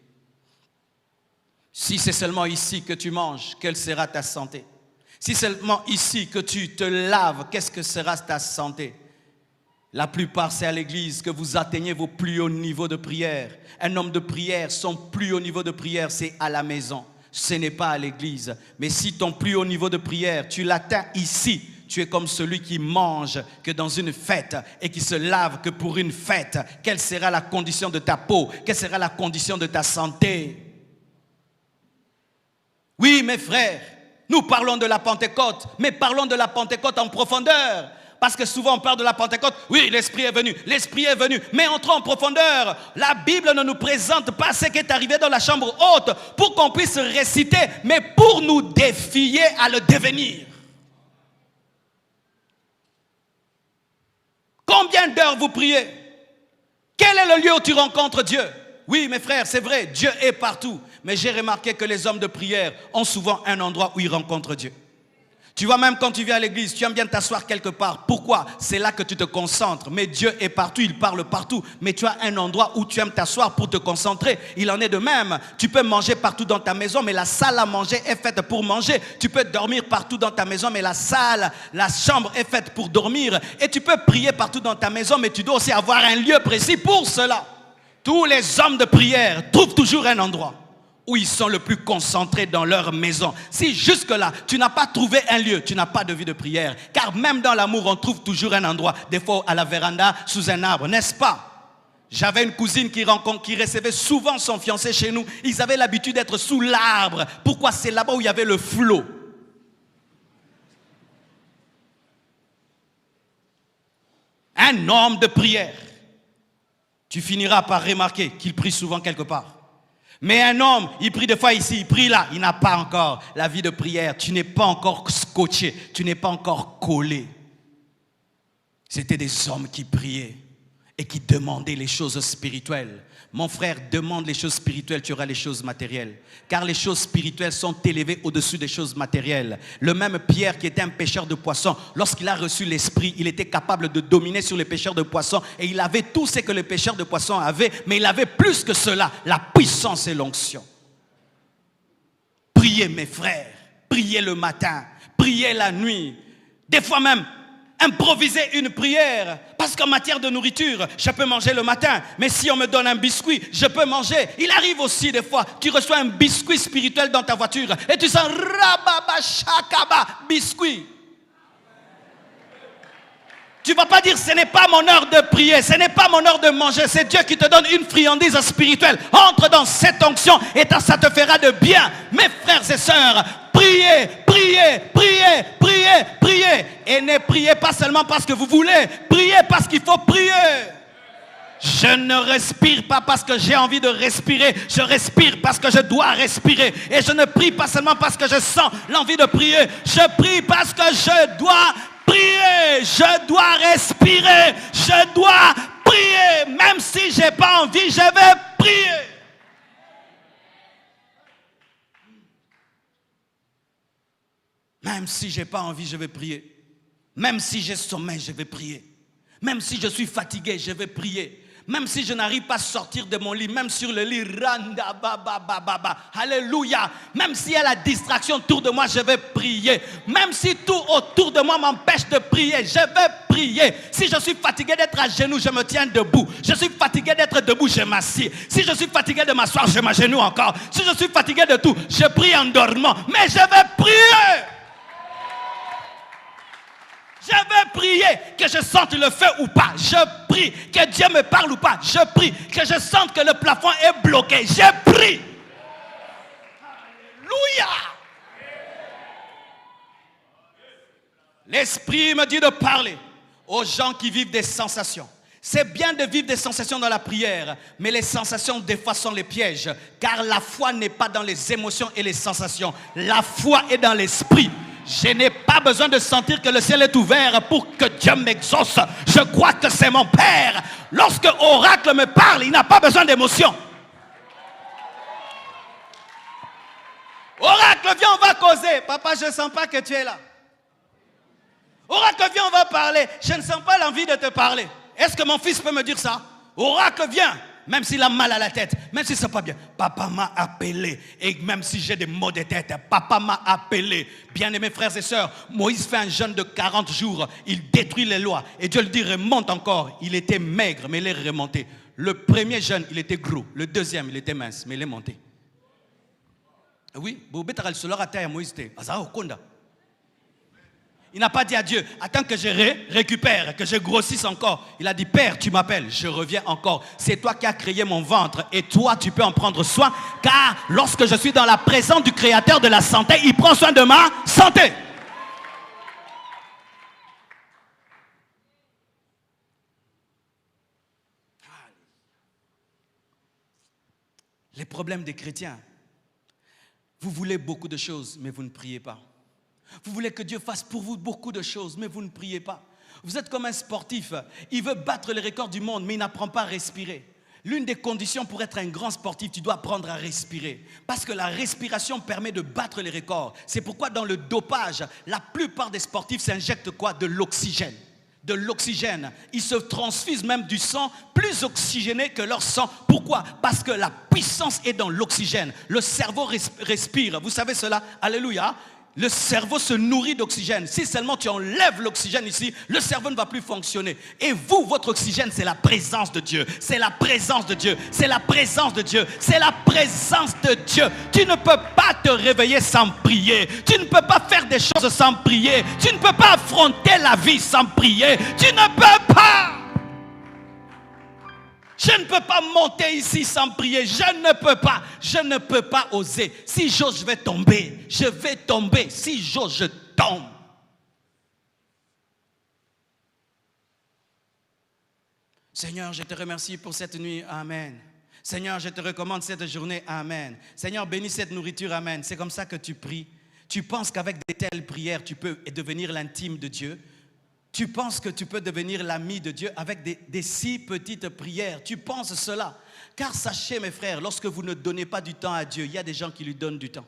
Si c'est seulement ici que tu manges, quelle sera ta santé? Si seulement ici que tu te laves, qu'est-ce que sera ta santé? La plupart, c'est à l'église que vous atteignez vos plus hauts niveaux de prière. Un homme de prière, son plus haut niveau de prière, c'est à la maison. Ce n'est pas à l'église. Mais si ton plus haut niveau de prière, tu l'atteins ici, tu es comme celui qui mange que dans une fête et qui se lave que pour une fête. Quelle sera la condition de ta peau? Quelle sera la condition de ta santé? Oui, mes frères, nous parlons de la Pentecôte, mais parlons de la Pentecôte en profondeur. Parce que souvent on parle de la Pentecôte, oui, l'Esprit est venu, mais entrons en profondeur. La Bible ne nous présente pas ce qui est arrivé dans la chambre haute pour qu'on puisse réciter, mais pour nous défier à le devenir. Combien d'heures vous priez? Quel est le lieu où tu rencontres Dieu? Oui, mes frères, c'est vrai, Dieu est partout. Mais j'ai remarqué que les hommes de prière ont souvent un endroit où ils rencontrent Dieu. Tu vois, même quand tu viens à l'église, tu aimes bien t'asseoir quelque part. Pourquoi? C'est là que tu te concentres. Mais Dieu est partout, il parle partout. Mais tu as un endroit où tu aimes t'asseoir pour te concentrer. Il en est de même. Tu peux manger partout dans ta maison, mais la salle à manger est faite pour manger. Tu peux dormir partout dans ta maison, mais la chambre est faite pour dormir. Et tu peux prier partout dans ta maison, mais tu dois aussi avoir un lieu précis pour cela. Tous les hommes de prière trouvent toujours un endroit où ils sont le plus concentrés dans leur maison. Si jusque-là, tu n'as pas trouvé un lieu, tu n'as pas de vie de prière. Car même dans l'amour, on trouve toujours un endroit. Des fois à la véranda, sous un arbre, n'est-ce pas? J'avais une cousine qui recevait souvent son fiancé chez nous. Ils avaient l'habitude d'être sous l'arbre. Pourquoi? C'est là-bas où il y avait le flot. Un homme de prière, tu finiras par remarquer qu'il prie souvent quelque part. Mais un homme, il prie des fois ici, il prie là, il n'a pas encore la vie de prière. Tu n'es pas encore scotché, tu n'es pas encore collé. C'était des hommes qui priaient et qui demandaient les choses spirituelles. Mon frère, demande les choses spirituelles, tu auras les choses matérielles. Car les choses spirituelles sont élevées au-dessus des choses matérielles. Le même Pierre qui était un pêcheur de poissons, lorsqu'il a reçu l'Esprit, il était capable de dominer sur les pêcheurs de poissons. Et il avait tout ce que les pêcheurs de poissons avaient, mais il avait plus que cela, la puissance et l'onction. Priez mes frères, priez le matin, priez la nuit. Des fois même, improviser une prière, parce qu'en matière de nourriture, je peux manger le matin, mais si on me donne un biscuit, je peux manger. Il arrive aussi des fois, tu reçois un biscuit spirituel dans ta voiture et tu sens rababa shakaba biscuit. Tu ne vas pas dire ce n'est pas mon heure de prier, ce n'est pas mon heure de manger, c'est Dieu qui te donne une friandise spirituelle. Entre dans cette onction et ça te fera de bien. Mes frères et sœurs, priez, priez, priez, priez, priez. Et ne priez pas seulement parce que vous voulez, priez parce qu'il faut prier. Je ne respire pas parce que j'ai envie de respirer, je respire parce que je dois respirer. Et je ne prie pas seulement parce que je sens l'envie de prier, je prie parce que je dois prier, je dois respirer, je dois prier. Même si je n'ai pas envie, je vais prier. Même si je n'ai pas envie, je vais prier. Même si j'ai sommeil, je vais prier. Même si je suis fatigué, je vais prier. Même si je n'arrive pas à sortir de mon lit, même sur le lit, randa, baba, baba, baba, alléluia. Même s'il y a la distraction autour de moi, je vais prier. Même si tout autour de moi m'empêche de prier, je vais prier. Si je suis fatigué d'être à genoux, je me tiens debout. Je suis fatigué d'être debout, je m'assieds. Si je suis fatigué de m'asseoir, je m'agenouille encore. Si je suis fatigué de tout, je prie en dormant. Mais je vais prier. Je vais prier, que je sente le feu ou pas. Je prie, que Dieu me parle ou pas. Je prie, que je sente que le plafond est bloqué. Je prie. Alléluia. L'Esprit me dit de parler aux gens qui vivent des sensations. C'est bien de vivre des sensations dans la prière, mais les sensations des fois sont les pièges. Car la foi n'est pas dans les émotions et les sensations. La foi est dans l'esprit. Je n'ai pas besoin de sentir que le ciel est ouvert pour que Dieu m'exauce. Je crois que c'est mon Père. Lorsque Oracle me parle, il n'a pas besoin d'émotion. Oracle, viens, on va causer. Papa, je ne sens pas que tu es là. Oracle, viens, on va parler. Je ne sens pas l'envie de te parler. Est-ce que mon fils peut me dire ça? Oracle, viens. Même s'il a mal à la tête, même si c'est pas bien, papa m'a appelé. Et même si j'ai des maux de tête, papa m'a appelé. Bien-aimés frères et sœurs, Moïse fait un jeûne de 40 jours. Il détruit les lois. Et Dieu le dit, remonte encore. Il était maigre, mais il est remonté. Le premier jeûne, il était gros. Le deuxième, il était mince, mais il est monté. Oui, il n'a pas dit à Dieu, attends que je récupère, que je grossisse encore. Il a dit, Père, tu m'appelles, je reviens encore. C'est toi qui as créé mon ventre et toi, tu peux en prendre soin. Car lorsque je suis dans la présence du Créateur de la santé, il prend soin de ma santé. Les problèmes des chrétiens. Vous voulez beaucoup de choses, mais vous ne priez pas. Vous voulez que Dieu fasse pour vous beaucoup de choses, mais vous ne priez pas. Vous êtes comme un sportif. Il veut battre les records du monde, mais il n'apprend pas à respirer. L'une des conditions pour être un grand sportif, tu dois apprendre à respirer. Parce que la respiration permet de battre les records. C'est pourquoi dans le dopage, la plupart des sportifs s'injectent quoi? De l'oxygène. De l'oxygène. Ils se transfusent même du sang plus oxygéné que leur sang. Pourquoi? Parce que la puissance est dans l'oxygène. Le cerveau respire. Vous savez cela? Alléluia. Le cerveau se nourrit d'oxygène. Si seulement tu enlèves l'oxygène ici, le cerveau ne va plus fonctionner. Et vous, votre oxygène, c'est la présence de Dieu. C'est la présence de Dieu. C'est la présence de Dieu. C'est la présence de Dieu. Tu ne peux pas te réveiller sans prier. Tu ne peux pas faire des choses sans prier. Tu ne peux pas affronter la vie sans prier. Tu ne peux pas. Je ne peux pas monter ici sans prier. Je ne peux pas. Je ne peux pas oser. Si j'ose, je vais tomber. Je vais tomber. Si j'ose, je tombe. Seigneur, je te remercie pour cette nuit. Amen. Seigneur, je te recommande cette journée. Amen. Seigneur, bénis cette nourriture. Amen. C'est comme ça que tu pries. Tu penses qu'avec de telles prières, tu peux devenir l'intime de Dieu. Tu penses que tu peux devenir l'ami de Dieu avec des si petites prières. Tu penses cela. Car sachez, mes frères, lorsque vous ne donnez pas du temps à Dieu, il y a des gens qui lui donnent du temps.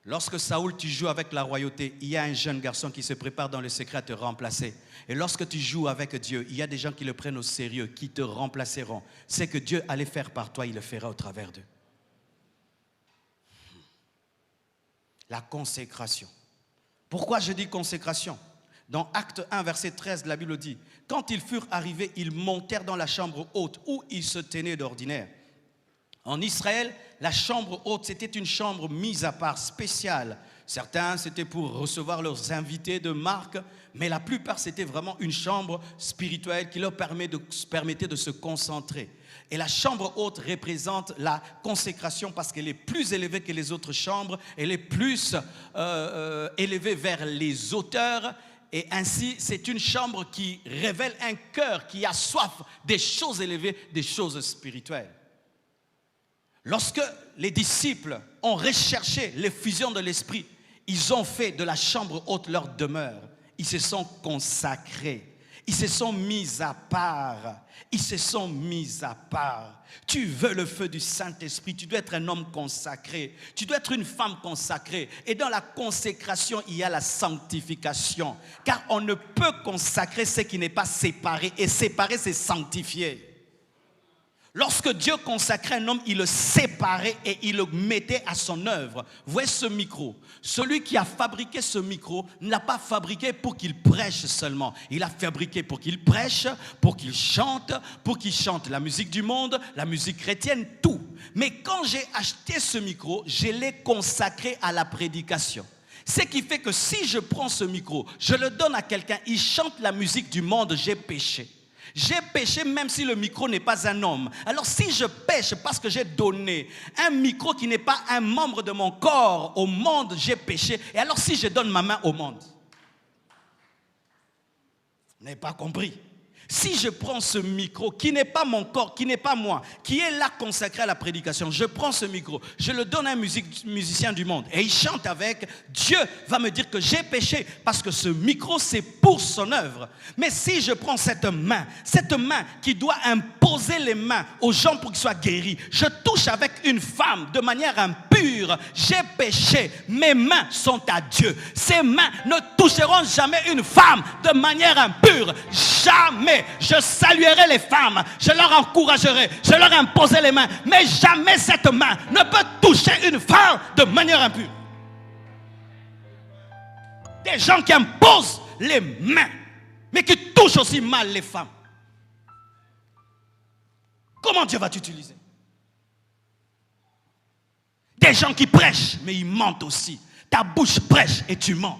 Lorsque Saoul, tu joues avec la royauté, il y a un jeune garçon qui se prépare dans le secret à te remplacer. Et lorsque tu joues avec Dieu, il y a des gens qui le prennent au sérieux, qui te remplaceront. C'est que Dieu allait faire par toi, il le fera au travers d'eux. La consécration. Pourquoi je dis consécration? Dans Acte 1, verset 13, la Bible dit « Quand ils furent arrivés, ils montèrent dans la chambre haute où ils se tenaient d'ordinaire. » En Israël, la chambre haute, c'était une chambre mise à part, spéciale. Certains, c'était pour recevoir leurs invités de marque, mais la plupart, c'était vraiment une chambre spirituelle qui leur permettait de se concentrer. Et la chambre haute représente la consécration parce qu'elle est plus élevée que les autres chambres. Elle est plus élevée vers les hauteurs. Et ainsi, c'est une chambre qui révèle un cœur qui a soif des choses élevées, des choses spirituelles. Lorsque les disciples ont recherché l'effusion de l'esprit, ils ont fait de la chambre haute leur demeure. Ils se sont consacrés. Ils se sont mis à part. Ils se sont mis à part. Tu veux le feu du Saint-Esprit, tu dois être un homme consacré. Tu dois être une femme consacrée. Et dans la consécration, il y a la sanctification. Car on ne peut consacrer ce qui n'est pas séparé. Et séparer, c'est sanctifier. Lorsque Dieu consacrait un homme, il le séparait et il le mettait à son œuvre. Voyez ce micro. Celui qui a fabriqué ce micro ne l'a pas fabriqué pour qu'il prêche seulement. Il l'a fabriqué pour qu'il prêche, pour qu'il chante la musique du monde, la musique chrétienne, tout. Mais quand j'ai acheté ce micro, je l'ai consacré à la prédication. Ce qui fait que si je prends ce micro, je le donne à quelqu'un, il chante la musique du monde, j'ai péché. J'ai péché même si le micro n'est pas un homme. Alors si je pêche parce que j'ai donné un micro qui n'est pas un membre de mon corps au monde, j'ai péché. Et alors si je donne ma main au monde? Vous n'avez pas compris. Si je prends ce micro qui n'est pas mon corps, qui n'est pas moi, qui est là consacré à la prédication, je prends ce micro, je le donne à un musicien du monde et il chante avec, Dieu va me dire que j'ai péché parce que ce micro c'est pour son œuvre. Mais si je prends cette main qui doit imposer les mains aux gens pour qu'ils soient guéris, je touche avec une femme de manière impure, j'ai péché, mes mains sont à Dieu. Ces mains ne toucheront jamais une femme de manière impure, jamais. Je saluerai les femmes, je leur encouragerai, je leur imposerai les mains, mais jamais cette main ne peut toucher une femme de manière impure. Des gens qui imposent les mains, mais qui touchent aussi mal les femmes. Comment Dieu va t'utiliser? Des gens qui prêchent, mais ils mentent aussi. Ta bouche prêche et tu mens.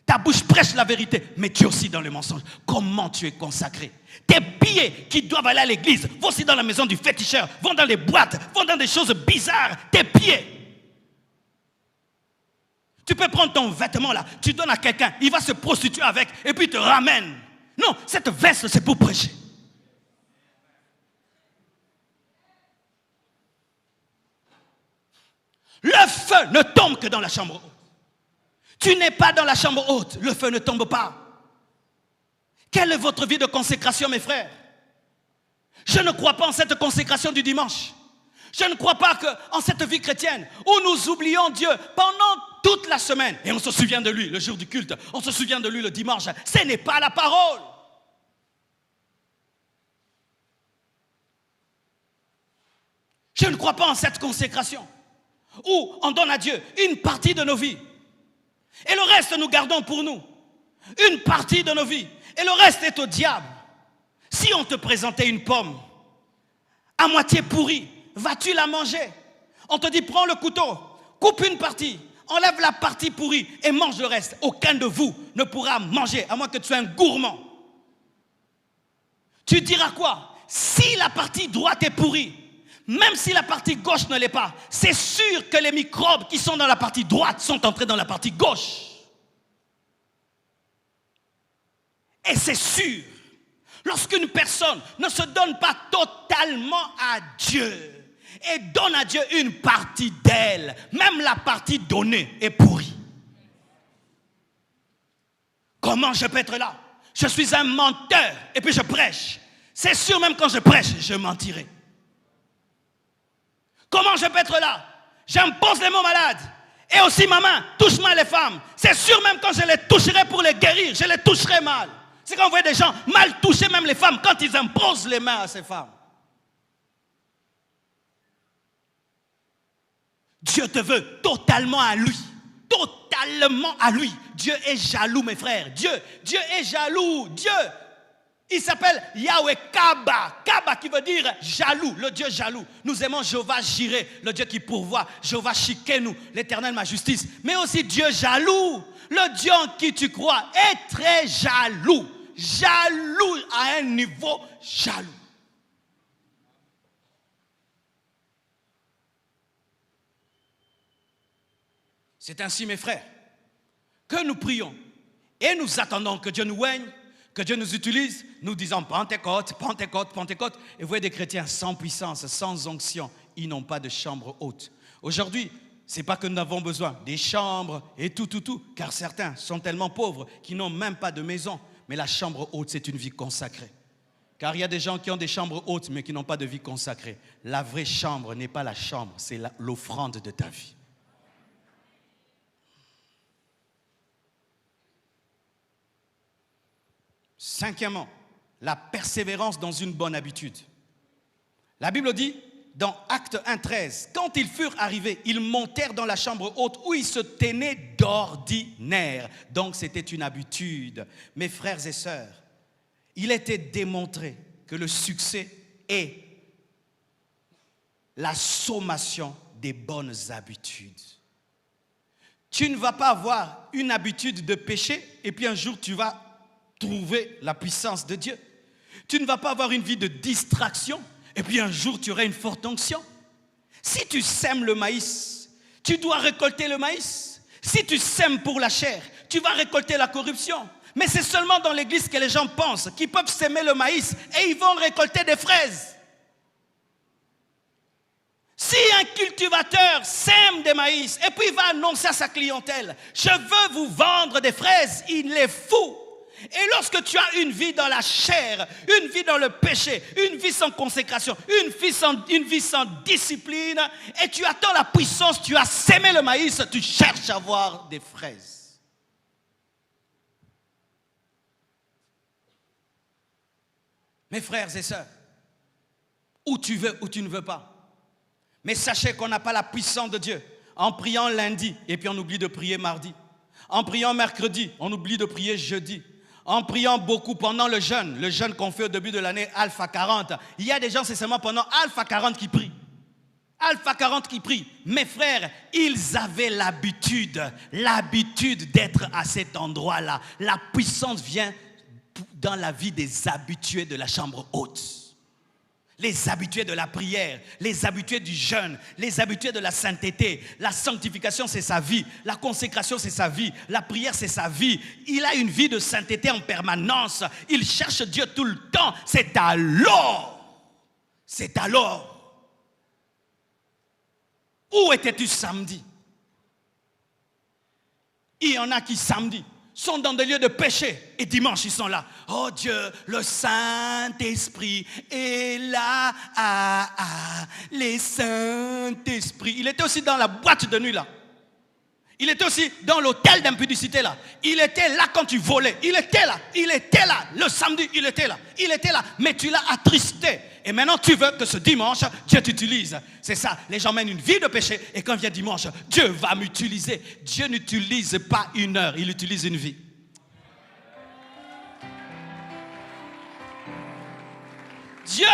Ta bouche prêche la vérité, mais tu es aussi dans le mensonge. Comment tu es consacré? Tes pieds qui doivent aller à l'église vont aussi dans la maison du féticheur, vont dans les boîtes, vont dans des choses bizarres. Tes pieds. Tu peux prendre ton vêtement là, tu donnes à quelqu'un, il va se prostituer avec et puis il te ramène. Non, cette veste c'est pour prêcher. Le feu ne tombe que dans la chambre haute. Tu n'es pas dans la chambre haute, le feu ne tombe pas. Quelle est votre vie de consécration, mes frères? Je ne crois pas en cette consécration du dimanche. Je ne crois pas en cette vie chrétienne où nous oublions Dieu pendant toute la semaine. Et on se souvient de lui le jour du culte, on se souvient de lui le dimanche. Ce n'est pas la parole. Je ne crois pas en cette consécration. où on donne à Dieu une partie de nos vies. Et le reste, nous gardons pour nous. Une partie de nos vies. Et le reste est au diable. Si on te présentait une pomme à moitié pourrie, vas-tu la manger? On te dit, prends le couteau, coupe une partie, enlève la partie pourrie et mange le reste. Aucun de vous ne pourra manger, à moins que tu sois un gourmand. Tu diras quoi? Si la partie droite est pourrie, même si la partie gauche ne l'est pas, c'est sûr que les microbes qui sont dans la partie droite sont entrés dans la partie gauche. Et c'est sûr, lorsqu'une personne ne se donne pas totalement à Dieu et donne à Dieu une partie d'elle, même la partie donnée est pourrie. Comment je peux être là? Je suis un menteur et puis je prêche. C'est sûr, même quand je prêche, je mentirai. Comment je peux être là? J'impose les mots malades. Et aussi ma main, touche-moi les femmes. C'est sûr, même quand je les toucherai pour les guérir, je les toucherai mal. C'est quand on voit des gens mal toucher même les femmes quand ils imposent les mains à ces femmes. Dieu te veut totalement à lui. Totalement à lui. Dieu est jaloux, mes frères. Dieu est jaloux. Dieu, il s'appelle Yahweh Kaba. Kaba qui veut dire jaloux, le Dieu jaloux. Nous aimons Jéhovah Jireh, le Dieu qui pourvoit. Jéhovah Shikenu, l'éternel ma justice. Mais aussi Dieu jaloux. Le Dieu en qui tu crois est très jaloux. Jaloux à un niveau jaloux. C'est ainsi, mes frères, que nous prions et nous attendons que Dieu nous oigne, que Dieu nous utilise, nous disons Pentecôte, Pentecôte, Pentecôte. Et vous voyez des chrétiens sans puissance, sans onction, ils n'ont pas de chambre haute. Aujourd'hui, ce n'est pas que nous avons besoin des chambres et tout, car certains sont tellement pauvres qu'ils n'ont même pas de maison. Mais la chambre haute, c'est une vie consacrée. Car il y a des gens qui ont des chambres hautes, mais qui n'ont pas de vie consacrée. La vraie chambre n'est pas la chambre, c'est l'offrande de ta vie. Cinquièmement, la persévérance dans une bonne habitude. La Bible dit, dans Actes 1,13, quand ils furent arrivés, ils montèrent dans la chambre haute où ils se tenaient d'ordinaire. Donc c'était une habitude. Mes frères et sœurs, il était démontré que le succès est la sommation des bonnes habitudes. Tu ne vas pas avoir une habitude de péché et puis un jour tu vas trouver la puissance de Dieu. Tu ne vas pas avoir une vie de distraction et puis un jour tu auras une forte onction. Si tu sèmes le maïs, tu dois récolter le maïs. Si tu sèmes pour la chair, tu vas récolter la corruption. Mais c'est seulement dans l'église que les gens pensent qu'ils peuvent s'aimer le maïs et ils vont récolter des fraises. Si un cultivateur sème des maïs et puis il va annoncer à sa clientèle, je veux vous vendre des fraises, il est fou. Et lorsque tu as une vie dans la chair, une vie dans le péché, une vie sans consécration, une vie sans discipline, et tu attends la puissance, tu as sémé le maïs, tu cherches à avoir des fraises. Mes frères et sœurs, où tu veux, où tu ne veux pas. Mais sachez qu'on n'a pas la puissance de Dieu en priant lundi et puis on oublie de prier mardi. En priant mercredi, on oublie de prier jeudi. En priant beaucoup pendant le jeûne qu'on fait au début de l'année Alpha 40. Il y a des gens, c'est seulement pendant Alpha 40 qui prient. Alpha 40 qui prient. Mes frères, ils avaient l'habitude d'être à cet endroit-là. La puissance vient dans la vie des habitués de la chambre haute. Les habitués de la prière, les habitués du jeûne, les habitués de la sainteté. La sanctification, c'est sa vie. La consécration, c'est sa vie. La prière, c'est sa vie. Il a une vie de sainteté en permanence. Il cherche Dieu tout le temps. C'est alors. Où étais-tu samedi? Il y en a qui samedi sont dans des lieux de péché et dimanche ils sont là. Oh Dieu, le Saint-Esprit est là. Les Saint-Esprit. Il était aussi dans la boîte de nuit là. Il était aussi dans l'hôtel d'impudicité là. Il était là quand tu volais. Il était là. Le samedi, il était là. Mais tu l'as attristé. Et maintenant, tu veux que ce dimanche, Dieu t'utilise. C'est ça. Les gens mènent une vie de péché. Et quand vient dimanche, Dieu va m'utiliser. Dieu n'utilise pas une heure. Il utilise une vie. Dieu,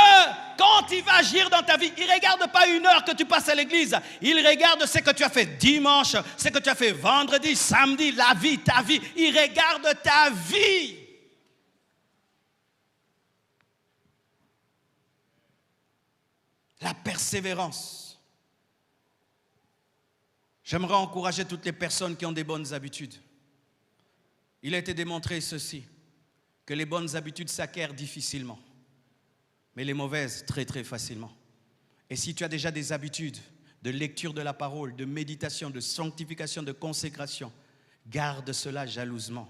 quand il va agir dans ta vie, il ne regarde pas une heure que tu passes à l'église. Il regarde ce que tu as fait dimanche, ce que tu as fait vendredi, samedi, la vie, ta vie. Il regarde ta vie. La persévérance. J'aimerais encourager toutes les personnes qui ont des bonnes habitudes. Il a été démontré ceci, que les bonnes habitudes s'acquièrent difficilement. Mais les mauvaises, très très facilement. Et si tu as déjà des habitudes de lecture de la parole, de méditation, de sanctification, de consécration, garde cela jalousement.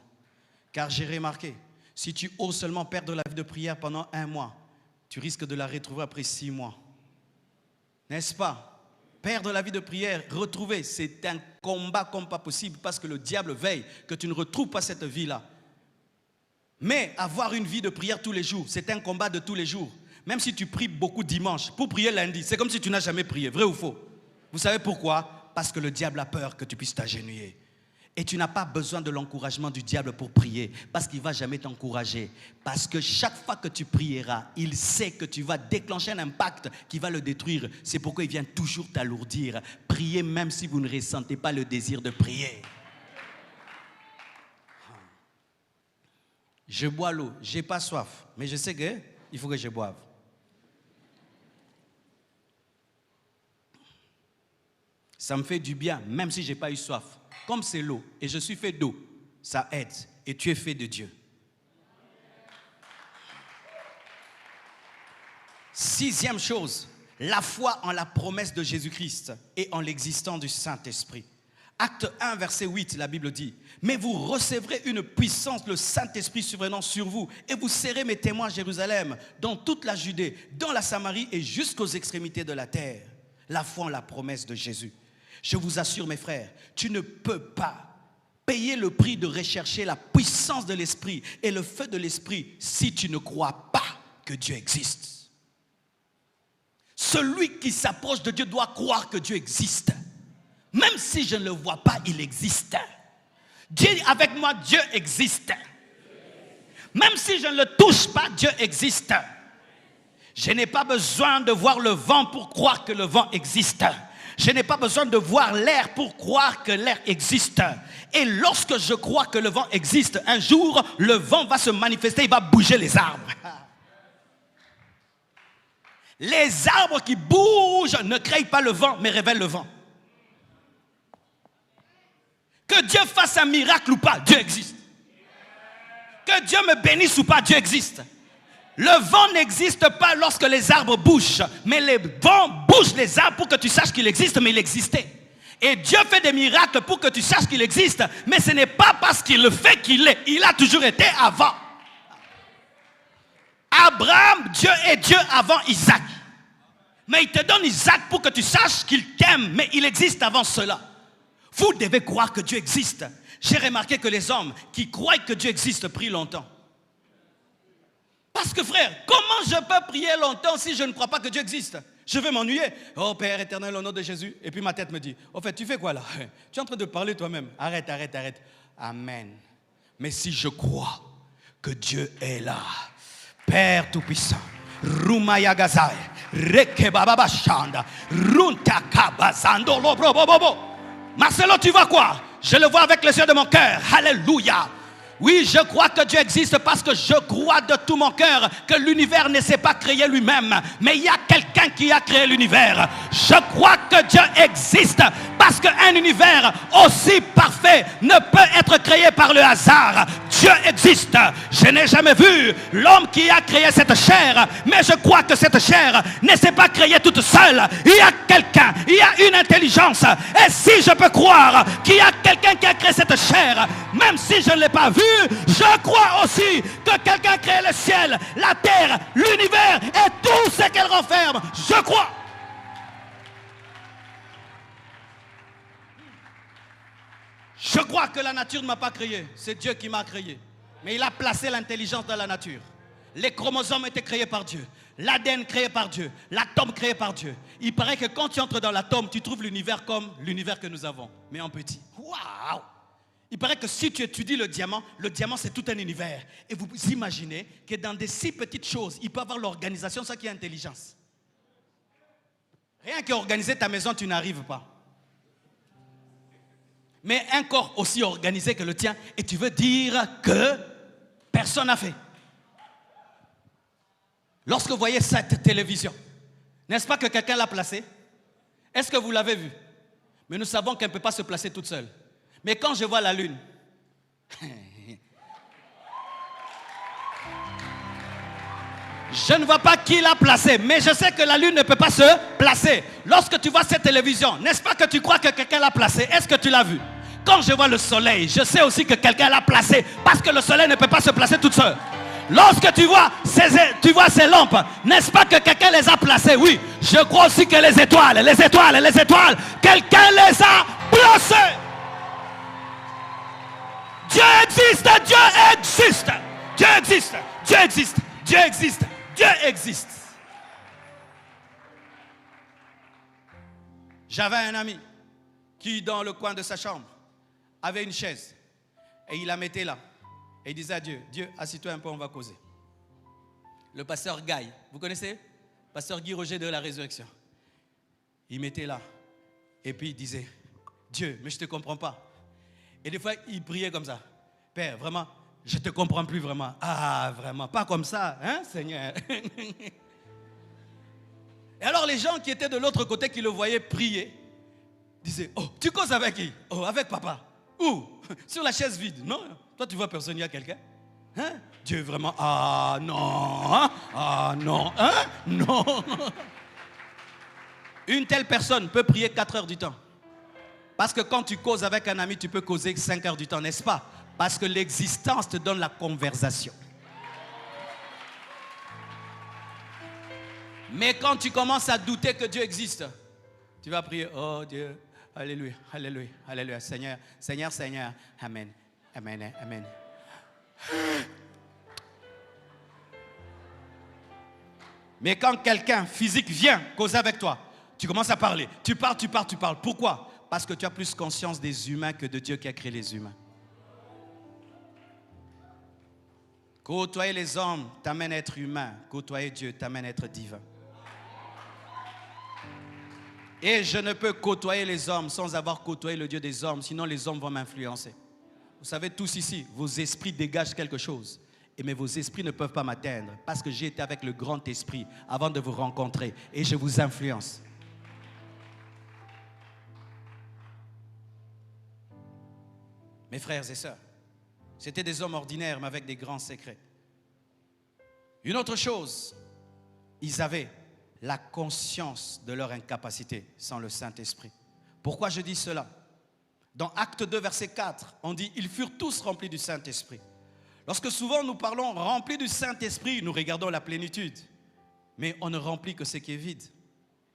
Car j'ai remarqué, si tu oses seulement perdre la vie de prière pendant 1 mois, tu risques de la retrouver après 6 mois. N'est-ce pas? Perdre la vie de prière, retrouver, c'est un combat comme pas possible parce que le diable veille que tu ne retrouves pas cette vie-là. Mais avoir une vie de prière tous les jours, c'est un combat de tous les jours. Même si tu pries beaucoup dimanche, pour prier lundi, c'est comme si tu n'as jamais prié, vrai ou faux? Vous savez pourquoi? Parce que le diable a peur que tu puisses t'agenouiller. Et tu n'as pas besoin de l'encouragement du diable pour prier, parce qu'il ne va jamais t'encourager. Parce que chaque fois que tu prieras, il sait que tu vas déclencher un impact qui va le détruire. C'est pourquoi il vient toujours t'alourdir. Priez même si vous ne ressentez pas le désir de prier. Je bois l'eau, je n'ai pas soif, mais je sais qu'il faut que je boive. Ça me fait du bien, même si je n'ai pas eu soif. Comme c'est l'eau, et je suis fait d'eau, ça aide. Et tu es fait de Dieu. 6e chose, la foi en la promesse de Jésus-Christ et en l'existence du Saint-Esprit. Acte 1, verset 8, la Bible dit « Mais vous recevrez une puissance, le Saint-Esprit survenant sur vous, et vous serez mes témoins à Jérusalem, dans toute la Judée, dans la Samarie et jusqu'aux extrémités de la terre. » La foi en la promesse de Jésus. Je vous assure, mes frères, tu ne peux pas payer le prix de rechercher la puissance de l'Esprit et le feu de l'Esprit si tu ne crois pas que Dieu existe. Celui qui s'approche de Dieu doit croire que Dieu existe. Même si je ne le vois pas, il existe. Dis avec moi, Dieu existe. Même si je ne le touche pas, Dieu existe. Je n'ai pas besoin de voir le vent pour croire que le vent existe. Je n'ai pas besoin de voir l'air pour croire que l'air existe. Et lorsque je crois que le vent existe, un jour, le vent va se manifester, il va bouger les arbres. Les arbres qui bougent ne créent pas le vent, mais révèlent le vent. Que Dieu fasse un miracle ou pas, Dieu existe. Que Dieu me bénisse ou pas, Dieu existe. Le vent n'existe pas lorsque les arbres bougent, mais les vents bougent les arbres pour que tu saches qu'il existe, mais il existait. Et Dieu fait des miracles pour que tu saches qu'il existe, mais ce n'est pas parce qu'il le fait qu'il est. Il a toujours été avant. Abraham, Dieu est Dieu avant Isaac. Mais il te donne Isaac pour que tu saches qu'il t'aime, mais il existe avant cela. Vous devez croire que Dieu existe. J'ai remarqué que les hommes qui croient que Dieu existe prient longtemps. Parce que frère, comment je peux prier longtemps si je ne crois pas que Dieu existe? Je vais m'ennuyer. Oh Père éternel, au nom de Jésus. Et puis ma tête me dit, au fait, tu fais quoi là? Tu es en train de parler toi-même. Arrête. Amen. Mais si je crois que Dieu est là, Père Tout-Puissant, Rumayagazai, Rekebababashanda, Runtakabazando Lobrobobobo. Marcelo, tu vois quoi? Je le vois avec les yeux de mon cœur. Alléluia. Oui, je crois que Dieu existe parce que je crois de tout mon cœur que l'univers ne s'est pas créé lui-même, mais il y a quelqu'un qui a créé l'univers. Je crois que Dieu existe parce qu'un univers aussi parfait ne peut être créé par le hasard. Dieu existe. Je n'ai jamais vu l'homme qui a créé cette chair, mais je crois que cette chair ne s'est pas créée toute seule. Il y a quelqu'un, il y a une intelligence. Et si je peux croire qu'il y a quelqu'un qui a créé cette chair, même si je ne l'ai pas vu, je crois aussi que quelqu'un a créé le ciel, la terre, l'univers et tout ce qu'elle renferme. Je crois. Je crois que la nature ne m'a pas créé, c'est Dieu qui m'a créé. Mais il a placé l'intelligence dans la nature. Les chromosomes étaient créés par Dieu. L'ADN créé par Dieu. L'atome créé par Dieu. Il paraît que quand tu entres dans l'atome, tu trouves l'univers comme l'univers que nous avons, mais en petit. Waouh! Il paraît que si tu étudies le diamant c'est tout un univers. Et vous imaginez que dans des si petites choses, il peut y avoir l'organisation, ça qui est intelligence. Rien qu'organiser ta maison, tu n'arrives pas. Mais un corps aussi organisé que le tien, et tu veux dire que personne n'a fait. Lorsque vous voyez cette télévision, n'est-ce pas que quelqu'un l'a placée? Est-ce que vous l'avez vue? Mais nous savons qu'elle ne peut pas se placer toute seule. Mais quand je vois la lune, je ne vois pas qui l'a placée, mais je sais que la lune ne peut pas se placer. Lorsque tu vois cette télévision, n'est-ce pas que tu crois que quelqu'un l'a placée? Est-ce que tu l'as vu? Quand je vois le soleil, je sais aussi que quelqu'un l'a placé, parce que le soleil ne peut pas se placer toute seule. Lorsque tu vois ces lampes, n'est-ce pas que quelqu'un les a placées? Oui, je crois aussi que les étoiles, quelqu'un les a placées. Dieu existe, Dieu existe, Dieu existe, Dieu existe, Dieu existe, Dieu existe. J'avais un ami qui, dans le coin de sa chambre, avait une chaise et il la mettait là. Et il disait à Dieu, Dieu, assis-toi un peu, on va causer. Le pasteur Guy, vous connaissez? Pasteur Guy Roger de la Résurrection. Il mettait là. Et puis il disait, Dieu, mais je ne te comprends pas. Et des fois, il priait comme ça. Père, vraiment, je ne te comprends plus vraiment. Ah, vraiment, pas comme ça, hein, Seigneur. Et alors les gens qui étaient de l'autre côté, qui le voyaient prier, disaient, oh, tu causes avec qui? Oh, avec papa. Où? Sur la chaise vide. Non, toi tu vois personne, il y a quelqu'un. Hein? Dieu vraiment, ah non, hein? Ah non, hein? Non. Une telle personne peut prier 4 heures du temps. Parce que quand tu causes avec un ami, tu peux causer 5 heures du temps, n'est-ce pas? Parce que l'existence te donne la conversation. Mais quand tu commences à douter que Dieu existe, tu vas prier, oh Dieu, alléluia, alléluia, alléluia, Seigneur, Seigneur, Seigneur, amen, amen, amen. Mais quand quelqu'un physique vient causer avec toi, tu commences à parler, tu parles. Pourquoi? Parce que tu as plus conscience des humains que de Dieu qui a créé les humains. Côtoyer les hommes t'amène à être humain, côtoyer Dieu t'amène à être divin. Et je ne peux côtoyer les hommes sans avoir côtoyé le Dieu des hommes, sinon les hommes vont m'influencer. Vous savez tous ici, vos esprits dégagent quelque chose. Mais vos esprits ne peuvent pas m'atteindre parce que j'ai été avec le grand esprit avant de vous rencontrer et je vous influence. Mes frères et sœurs, c'était des hommes ordinaires mais avec des grands secrets. Une autre chose, ils avaient la conscience de leur incapacité sans le Saint-Esprit. Pourquoi je dis cela? Dans Acte 2, verset 4, on dit « Ils furent tous remplis du Saint-Esprit ». Lorsque souvent nous parlons « remplis du Saint-Esprit », nous regardons la plénitude. Mais on ne remplit que ce qui est vide.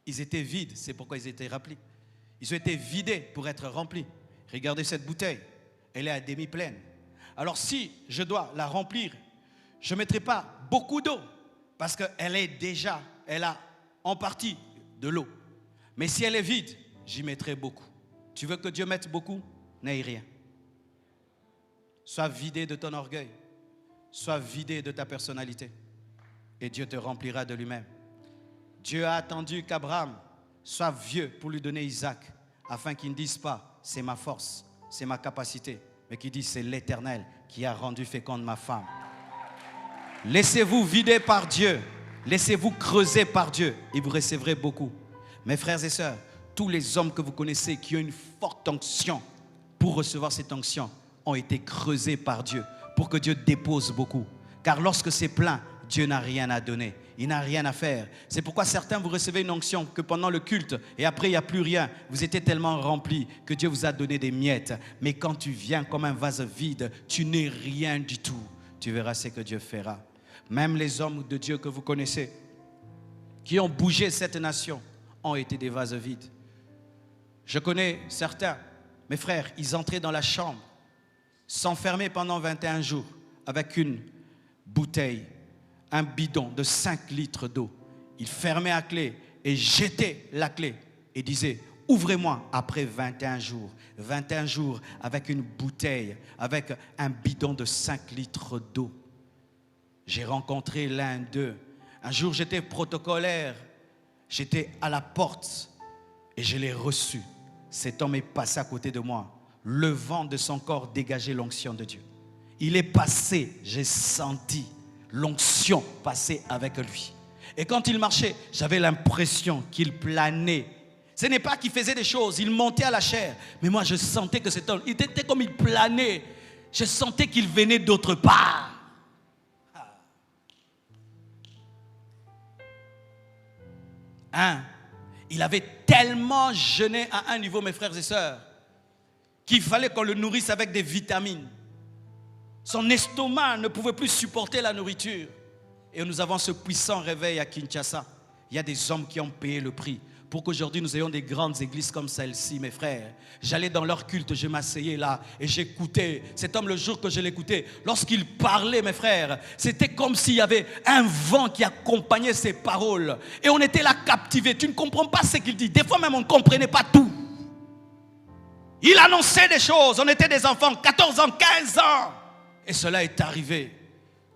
Ils étaient vides, c'est pourquoi ils étaient remplis. Ils ont été vidés pour être remplis. Regardez cette bouteille, elle est à demi pleine. Alors si je dois la remplir, je ne mettrai pas beaucoup d'eau parce qu'elle est déjà, elle a en partie de l'eau. Mais si elle est vide, j'y mettrai beaucoup. Tu veux que Dieu mette beaucoup? N'aie rien. Sois vidé de ton orgueil. Sois vidé de ta personnalité. Et Dieu te remplira de lui-même. Dieu a attendu qu'Abraham soit vieux pour lui donner Isaac, afin qu'il ne dise pas, c'est ma force, c'est ma capacité, mais qu'il dise, c'est l'Éternel qui a rendu féconde ma femme. Laissez-vous vider par Dieu. Laissez-vous creuser par Dieu et vous recevrez beaucoup. Mes frères et sœurs, tous les hommes que vous connaissez qui ont une forte onction pour recevoir cette onction ont été creusés par Dieu pour que Dieu dépose beaucoup. Car lorsque c'est plein, Dieu n'a rien à donner. Il n'a rien à faire. C'est pourquoi certains vous recevez une onction que pendant le culte et après il n'y a plus rien. Vous étiez tellement remplis que Dieu vous a donné des miettes. Mais quand tu viens comme un vase vide, tu n'es rien du tout. Tu verras ce que Dieu fera. Même les hommes de Dieu que vous connaissez, qui ont bougé cette nation, ont été des vases vides. Je connais certains Mes frères, ils entraient dans la chambre, s'enfermaient pendant 21 jours avec une bouteille, un bidon de 5 litres d'eau. Ils fermaient à clé et jetaient la clé et disaient, ouvrez-moi après 21 jours. 21 jours avec une bouteille, avec un bidon de 5 litres d'eau. J'ai rencontré l'un d'eux. Un jour, j'étais protocolaire. J'étais à la porte et je l'ai reçu. Cet homme est passé à côté de moi. Le vent de son corps dégageait l'onction de Dieu. Il est passé, j'ai senti l'onction passer avec lui. Et quand il marchait, j'avais l'impression qu'il planait. Ce n'est pas qu'il faisait des choses, il montait à la chair. Mais moi, je sentais que cet homme, il était comme il planait. Je sentais qu'il venait d'autre part. Il avait tellement jeûné à un niveau, mes frères et sœurs, qu'il fallait qu'on le nourrisse avec des vitamines. Son estomac ne pouvait plus supporter la nourriture. Et nous avons ce puissant réveil à Kinshasa. Il y a des hommes qui ont payé le prix pour qu'aujourd'hui nous ayons des grandes églises comme celle-ci, mes frères. J'allais dans leur culte, je m'asseyais là et j'écoutais. Cet homme, le jour que je l'écoutais, lorsqu'il parlait, mes frères, c'était comme s'il y avait un vent qui accompagnait ses paroles. Et on était là captivés. Tu ne comprends pas ce qu'il dit. Des fois même, on ne comprenait pas tout. Il annonçait des choses. On était des enfants, 14 ans, 15 ans. Et cela est arrivé.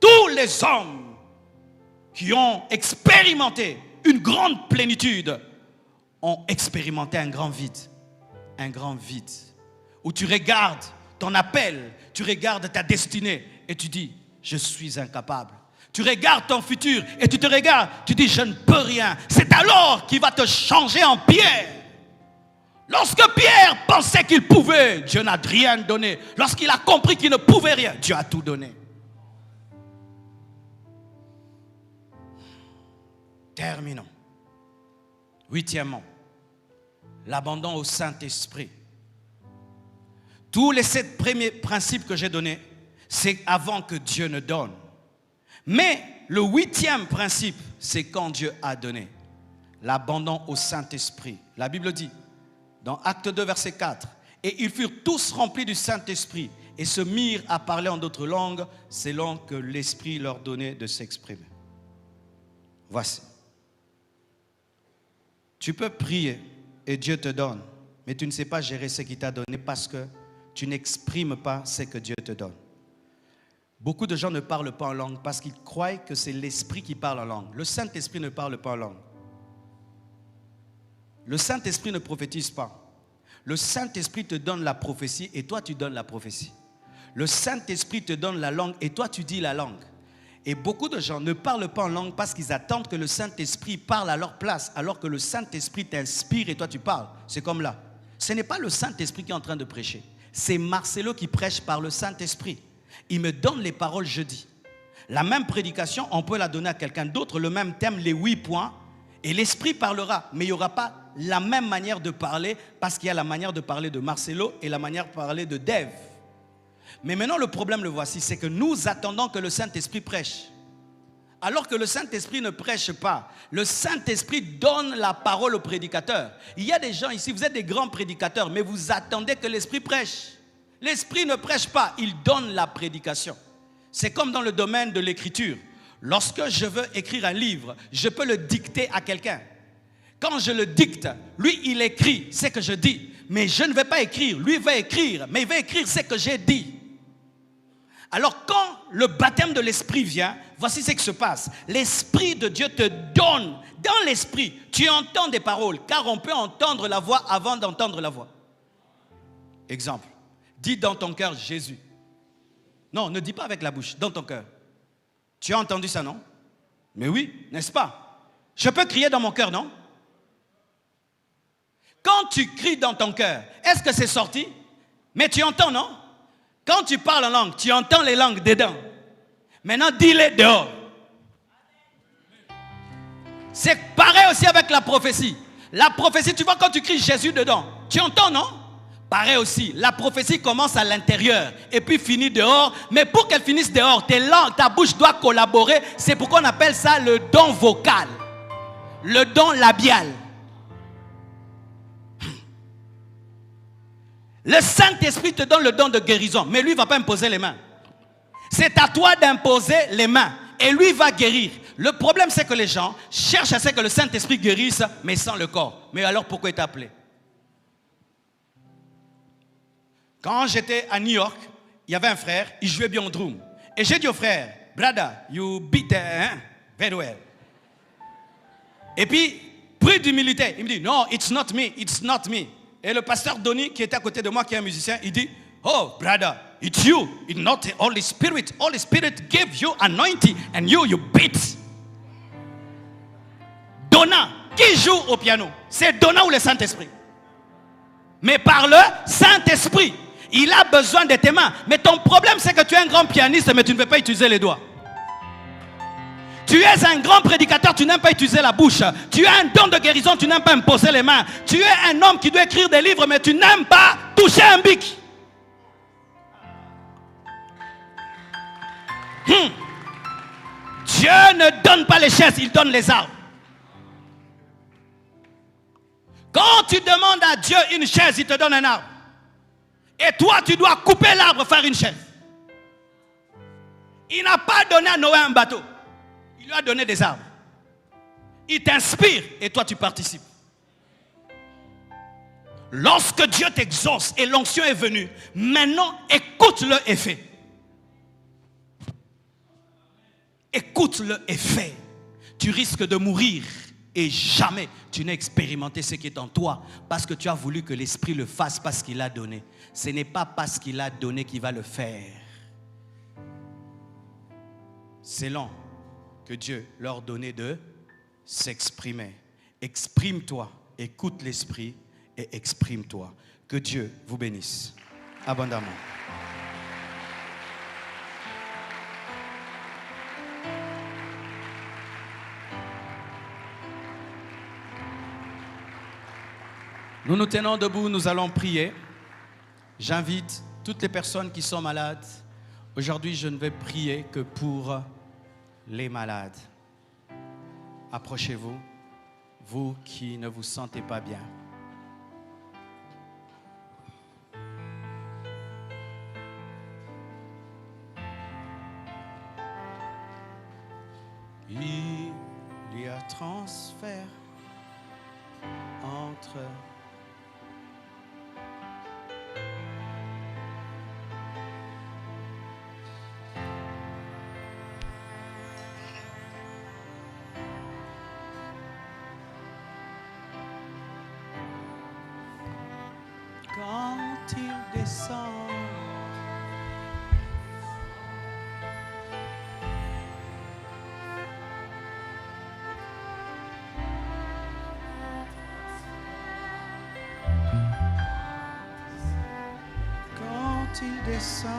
Tous les hommes qui ont expérimenté une grande plénitude ont expérimenté un grand vide. Un grand vide. Où tu regardes ton appel, tu regardes ta destinée et tu dis, je suis incapable. Tu regardes ton futur et tu te regardes, tu dis, je ne peux rien. C'est alors qu'il va te changer en pierre. Lorsque Pierre pensait qu'il pouvait, Dieu n'a rien donné. Lorsqu'il a compris qu'il ne pouvait rien, Dieu a tout donné. Terminons. 8e, l'abandon au Saint-Esprit. Tous les 7 premiers principes que j'ai donnés, c'est avant que Dieu ne donne. Mais le 8e principe, c'est quand Dieu a donné. L'abandon au Saint-Esprit. La Bible dit, dans Acte 2, verset 4, « Et ils furent tous remplis du Saint-Esprit et se mirent à parler en d'autres langues selon que l'Esprit leur donnait de s'exprimer. » Voici. Tu peux prier et Dieu te donne, mais tu ne sais pas gérer ce qu'il t'a donné parce que tu n'exprimes pas ce que Dieu te donne. Beaucoup de gens ne parlent pas en langue parce qu'ils croient que c'est l'Esprit qui parle en langue. Le Saint-Esprit ne parle pas en langue. Le Saint-Esprit ne prophétise pas. Le Saint-Esprit te donne la prophétie et toi tu donnes la prophétie. Le Saint-Esprit te donne la langue et toi tu dis la langue. Et beaucoup de gens ne parlent pas en langue parce qu'ils attendent que le Saint-Esprit parle à leur place, alors que le Saint-Esprit t'inspire et toi tu parles. C'est comme là. Ce n'est pas le Saint-Esprit qui est en train de prêcher. C'est Marcelo qui prêche par le Saint-Esprit. Il me donne les paroles jeudi. La même prédication, on peut la donner à quelqu'un d'autre, le même thème, les 8 points, et l'Esprit parlera, mais il n'y aura pas la même manière de parler parce qu'il y a la manière de parler de Marcelo et la manière de parler de Dave. Mais maintenant le problème, le voici, c'est que nous attendons que le Saint-Esprit prêche. Alors que le Saint-Esprit ne prêche pas. Le Saint-Esprit donne la parole au prédicateur. Il y a des gens ici, vous êtes des grands prédicateurs, mais vous attendez que l'Esprit prêche. L'Esprit ne prêche pas, il donne la prédication. C'est comme dans le domaine de l'écriture. Lorsque je veux écrire un livre, je peux le dicter à quelqu'un. Quand je le dicte, lui, il écrit ce que je dis. Mais je ne vais pas écrire. Lui va écrire, mais il va écrire ce que j'ai dit. Alors quand le baptême de l'Esprit vient, voici ce qui se passe. L'Esprit de Dieu te donne. Dans l'Esprit, tu entends des paroles. Car on peut entendre la voix avant d'entendre la voix. Exemple. Dis dans ton cœur Jésus. Non, ne dis pas avec la bouche. Dans ton cœur. Tu as entendu ça, non? Mais oui, n'est-ce pas? Je peux crier dans mon cœur, non? Quand tu cries dans ton cœur, est-ce que c'est sorti? Mais tu entends, non? Quand tu parles en langue, tu entends les langues dedans. Maintenant, dis-les dehors. C'est pareil aussi avec la prophétie. La prophétie, tu vois, quand tu cries Jésus dedans, tu entends, non? Pareil aussi, la prophétie commence à l'intérieur et puis finit dehors. Mais pour qu'elle finisse dehors, tes langues, ta bouche doit collaborer. C'est pourquoi on appelle ça le don vocal. Le don labial. Le Saint-Esprit te donne le don de guérison, mais lui ne va pas imposer les mains. C'est à toi d'imposer les mains et lui va guérir. Le problème, c'est que les gens cherchent à ce que le Saint-Esprit guérisse, mais sans le corps. Mais alors, pourquoi il t'a appelé? Quand j'étais à New York, il y avait un frère, il jouait bien au drum. Et j'ai dit au frère, brother, you beat very well. Et puis, pris d'humilité, il me dit, no, it's not me. Et le pasteur Donny, qui était à côté de moi, qui est un musicien, il dit, oh, brother, it's you, it's not the Holy Spirit. Holy Spirit gave you anointing and you beat. Donna, qui joue au piano? C'est Donna ou le Saint-Esprit? Mais par le Saint-Esprit, il a besoin de tes mains. Mais ton problème, c'est que tu es un grand pianiste, mais tu ne veux pas utiliser les doigts. Tu es un grand prédicateur, tu n'aimes pas utiliser la bouche. Tu as un don de guérison, tu n'aimes pas imposer les mains. Tu es un homme qui doit écrire des livres, mais tu n'aimes pas toucher un bic. Dieu ne donne pas les chaises, il donne les arbres. Quand tu demandes à Dieu une chaise, il te donne un arbre. Et toi, tu dois couper l'arbre, faire une chaise. Il n'a pas donné à Noé un bateau. Il lui a donné des arbres. Il t'inspire et toi, tu participes. Lorsque Dieu t'exauce et l'onction est venue, maintenant, écoute-le et fais. Écoute-le et fais. Tu risques de mourir. Et jamais tu n'as expérimenté ce qui est en toi parce que tu as voulu que l'Esprit le fasse parce qu'il a donné. Ce n'est pas parce qu'il a donné qu'il va le faire. C'est long que Dieu leur donnait de s'exprimer. Exprime-toi, écoute l'Esprit et exprime-toi. Que Dieu vous bénisse abondamment. Nous nous tenons debout, nous allons prier. J'invite toutes les personnes qui sont malades. Aujourd'hui, je ne vais prier que pour les malades. Approchez-vous, vous qui ne vous sentez pas bien. Il y a transfert entre quand il descend. Quand il descend.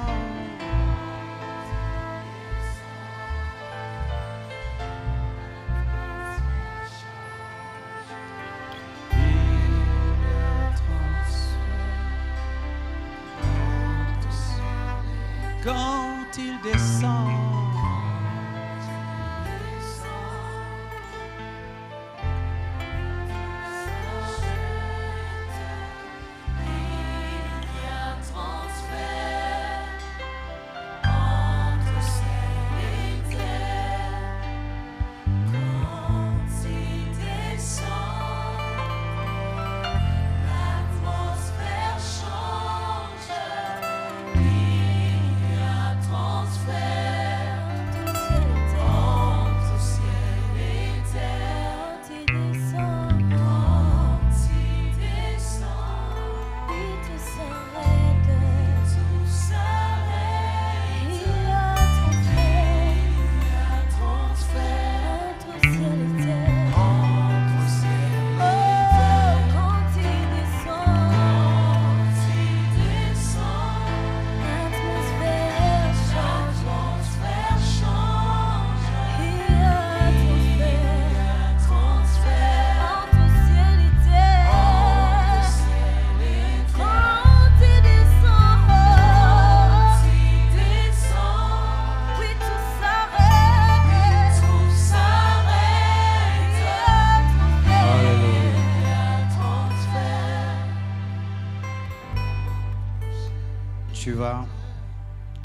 Quand il descend, Transfert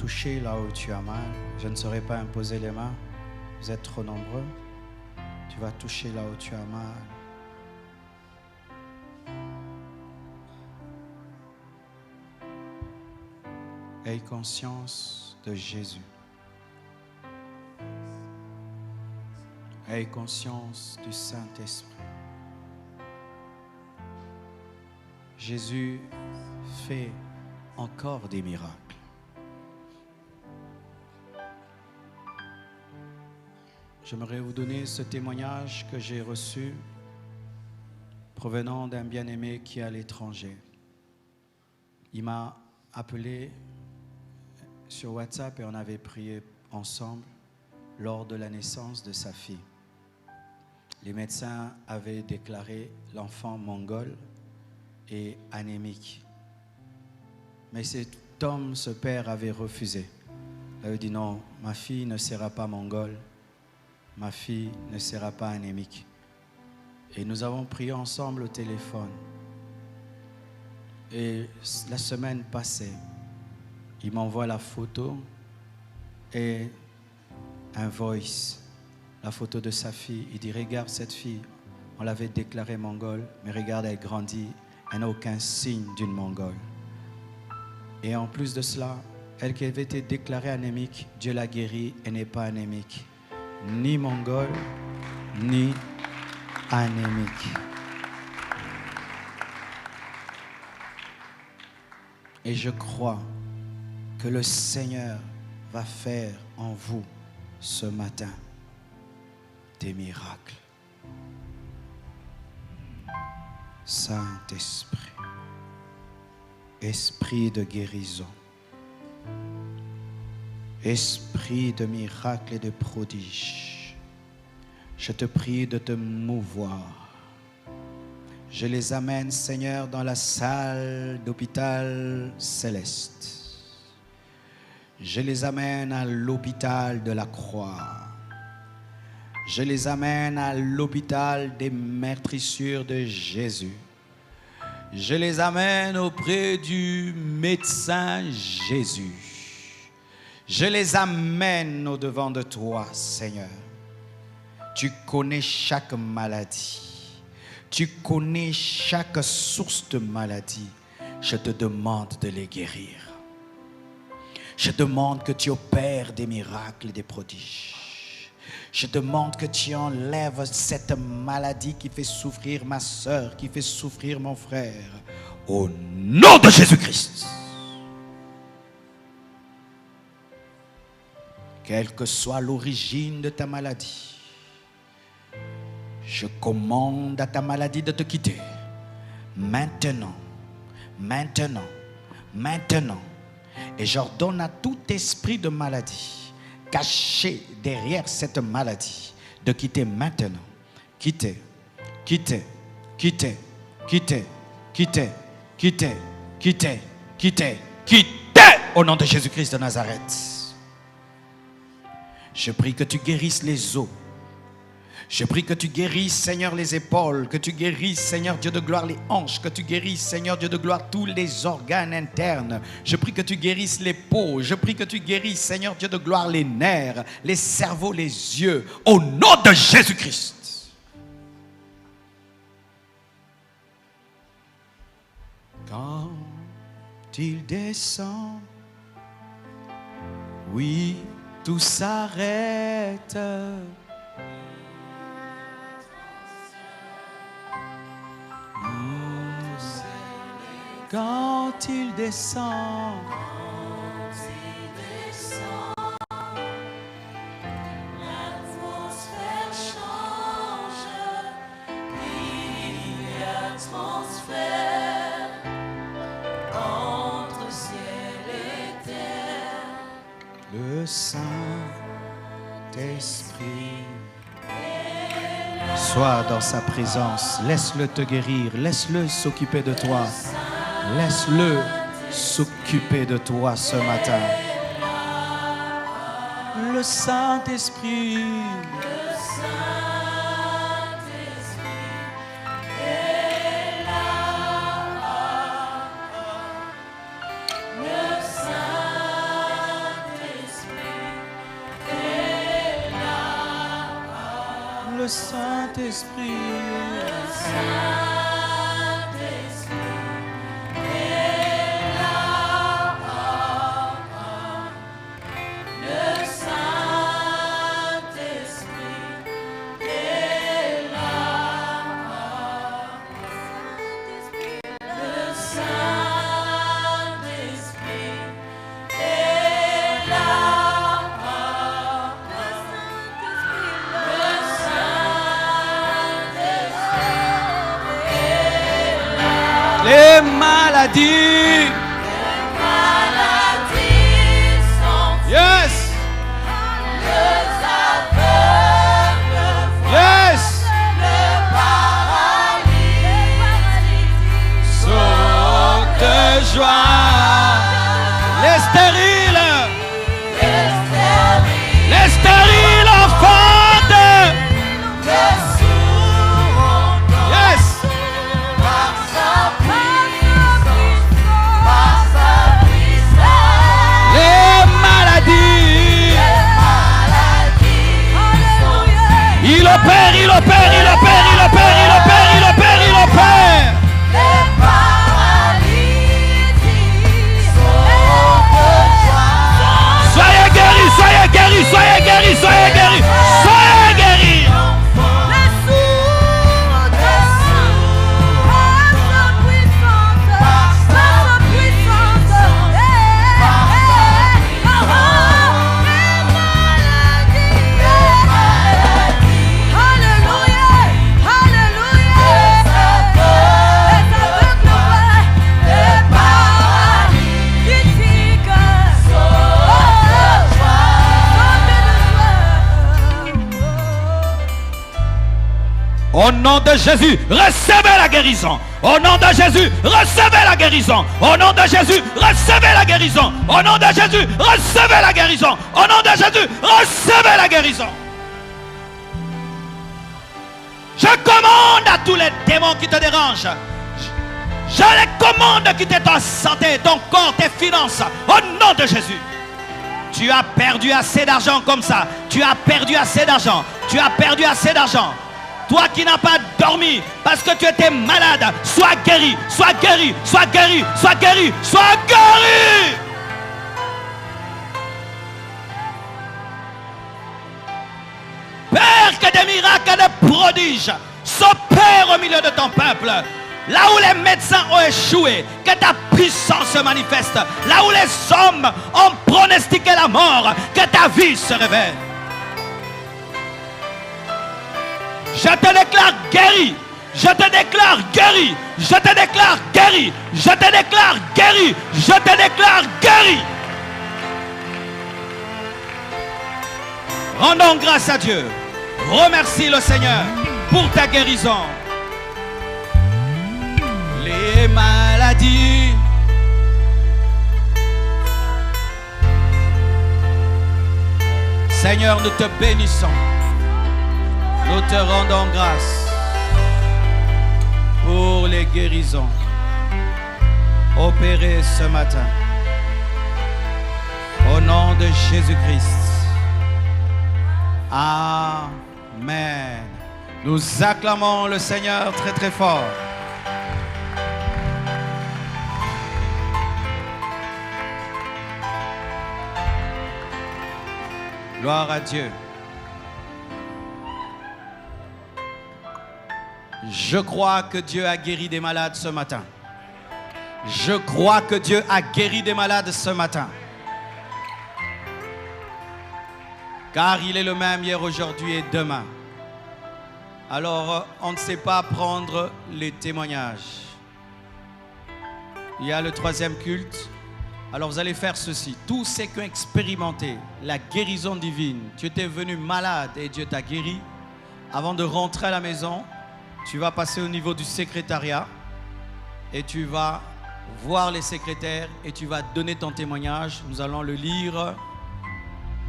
toucher là où tu as mal. Je ne saurais pas imposer les mains. Vous êtes trop nombreux. Tu vas toucher là où tu as mal. Aie conscience de Jésus. Aie conscience du Saint-Esprit. Jésus fait encore des miracles. J'aimerais vous donner ce témoignage que j'ai reçu provenant d'un bien-aimé qui est à l'étranger. Il m'a appelé sur WhatsApp et on avait prié ensemble lors de la naissance de sa fille. Les médecins avaient déclaré l'enfant mongol et anémique. Mais cet homme, ce père, avait refusé. Il avait dit non, ma fille ne sera pas mongole, ma fille ne sera pas anémique. Et nous avons prié ensemble au téléphone. Et la semaine passée, il m'envoie la photo et un voice, la photo de sa fille. Il dit, regarde cette fille, on l'avait déclarée mongole, mais regarde, elle grandit, elle n'a aucun signe d'une mongole. Et en plus de cela, elle qui avait été déclarée anémique, Dieu l'a guérie et n'est pas anémique. Ni mongole, ni anémique. Et je crois que le Seigneur va faire en vous ce matin des miracles. Saint-Esprit, Esprit de guérison, Esprit de miracle et de prodige, je te prie de te mouvoir. Je les amène, Seigneur, dans la salle d'hôpital céleste. Je les amène à l'hôpital de la croix. Je les amène à l'hôpital des meurtrissures de Jésus. Je les amène auprès du médecin Jésus. Je les amène au-devant de toi, Seigneur. Tu connais chaque maladie. Tu connais chaque source de maladie. Je te demande de les guérir. Je demande que tu opères des miracles et des prodiges. Je demande que tu enlèves cette maladie qui fait souffrir ma soeur, qui fait souffrir mon frère. Au nom de Jésus-Christ. Quelle que soit l'origine de ta maladie, je commande à ta maladie de te quitter. Maintenant, maintenant, maintenant. Et j'ordonne à tout esprit de maladie caché derrière cette maladie de quitter maintenant. Quitter, quitter, quitter, quitter, quitter, quitter, quitter, quitter, quitter au nom de Jésus-Christ de Nazareth. Je prie que tu guérisses les os. Je prie que tu guérisses, Seigneur, les épaules, que tu guérisses, Seigneur Dieu de gloire, les hanches, que tu guérisses, Seigneur Dieu de gloire, tous les organes internes. Je prie que tu guérisses les peaux. Je prie que tu guérisses, Seigneur Dieu de gloire, les nerfs, les cerveaux, les yeux, au nom de Jésus-Christ. Quand il descend, oui, tout s'arrête. Quand il descend, l'atmosphère change, il y a transfert entre ciel et terre. le Saint-Esprit sois dans sa présence. Laisse-le te guérir. Laisse-le s'occuper de toi. Laisse-le s'occuper de toi ce matin. Le Saint-Esprit. Saint-Esprit. Les maladies. Yes. Yes. Saute de joie. Les stériles. Les stériles enfantent. Yes. Les maladies. Il opère, il opère, il opère, il opère, il opère, il opère, il opère. Soyez guéris, soyez guéris, soyez guéris, soyez guéris, soyez guéris. Au nom de Jésus, recevez la guérison. Au nom de Jésus, recevez la guérison. Au nom de Jésus, recevez la guérison. Au nom de Jésus, recevez la guérison. Au nom de Jésus, recevez la guérison. Je commande à tous les démons qui te dérangent. Je les commande de quitter ta santé, ton corps, tes finances. Au nom de Jésus. Tu as perdu assez d'argent comme ça. Tu as perdu assez d'argent. Tu as perdu assez d'argent. Toi qui n'as pas dormi parce que tu étais malade, sois guéri, sois guéri, sois guéri, sois guéri, sois guéri. Père, que des miracles et des prodiges s'opèrent au milieu de ton peuple. Là où les médecins ont échoué, que ta puissance se manifeste. Là où les hommes ont pronostiqué la mort, que ta vie se révèle. Je te déclare guéri. Je te déclare guéri. Je te déclare guéri. Je te déclare guéri. Je te déclare guéri. Rendons grâce à Dieu. Remercie le Seigneur pour ta guérison. Les maladies. Seigneur, nous te bénissons. Nous te rendons grâce pour les guérisons opérées ce matin. Au nom de Jésus-Christ. Amen. Nous acclamons le Seigneur très très fort. Gloire à Dieu. Je crois que Dieu a guéri des malades ce matin. Je crois que Dieu a guéri des malades ce matin. Car il est le même hier, aujourd'hui et demain. Alors, on ne sait pas prendre les témoignages. Il y a le troisième culte. Alors, vous allez faire ceci. Tous ceux qui ont expérimenté la guérison divine, tu étais venu malade et Dieu t'a guéri. Avant de rentrer à la maison, tu vas passer au niveau du secrétariat et tu vas voir les secrétaires et tu vas donner ton témoignage. Nous allons le lire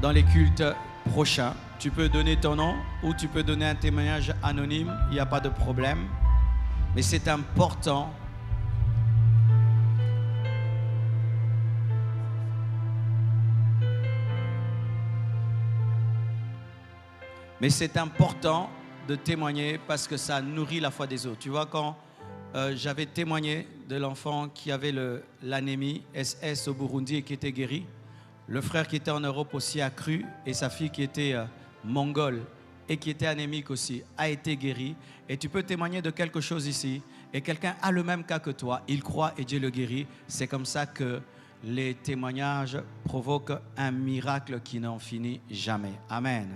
dans les cultes prochains. Tu peux donner ton nom ou tu peux donner un témoignage anonyme, il n'y a pas de problème. Mais c'est important. Mais c'est important de témoigner parce que ça nourrit la foi des autres. Tu vois, quand j'avais témoigné de l'enfant qui avait l'anémie SS au Burundi et qui était guéri, le frère qui était en Europe aussi a cru et sa fille qui était mongole et qui était anémique aussi a été guéri. Et tu peux témoigner de quelque chose ici et quelqu'un a le même cas que toi, il croit et Dieu le guérit. C'est comme ça que les témoignages provoquent un miracle qui n'en finit jamais. Amen.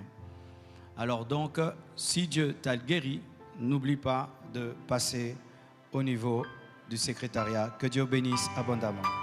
Alors donc, si Dieu t'a guéri, n'oublie pas de passer au niveau du secrétariat. Que Dieu bénisse abondamment.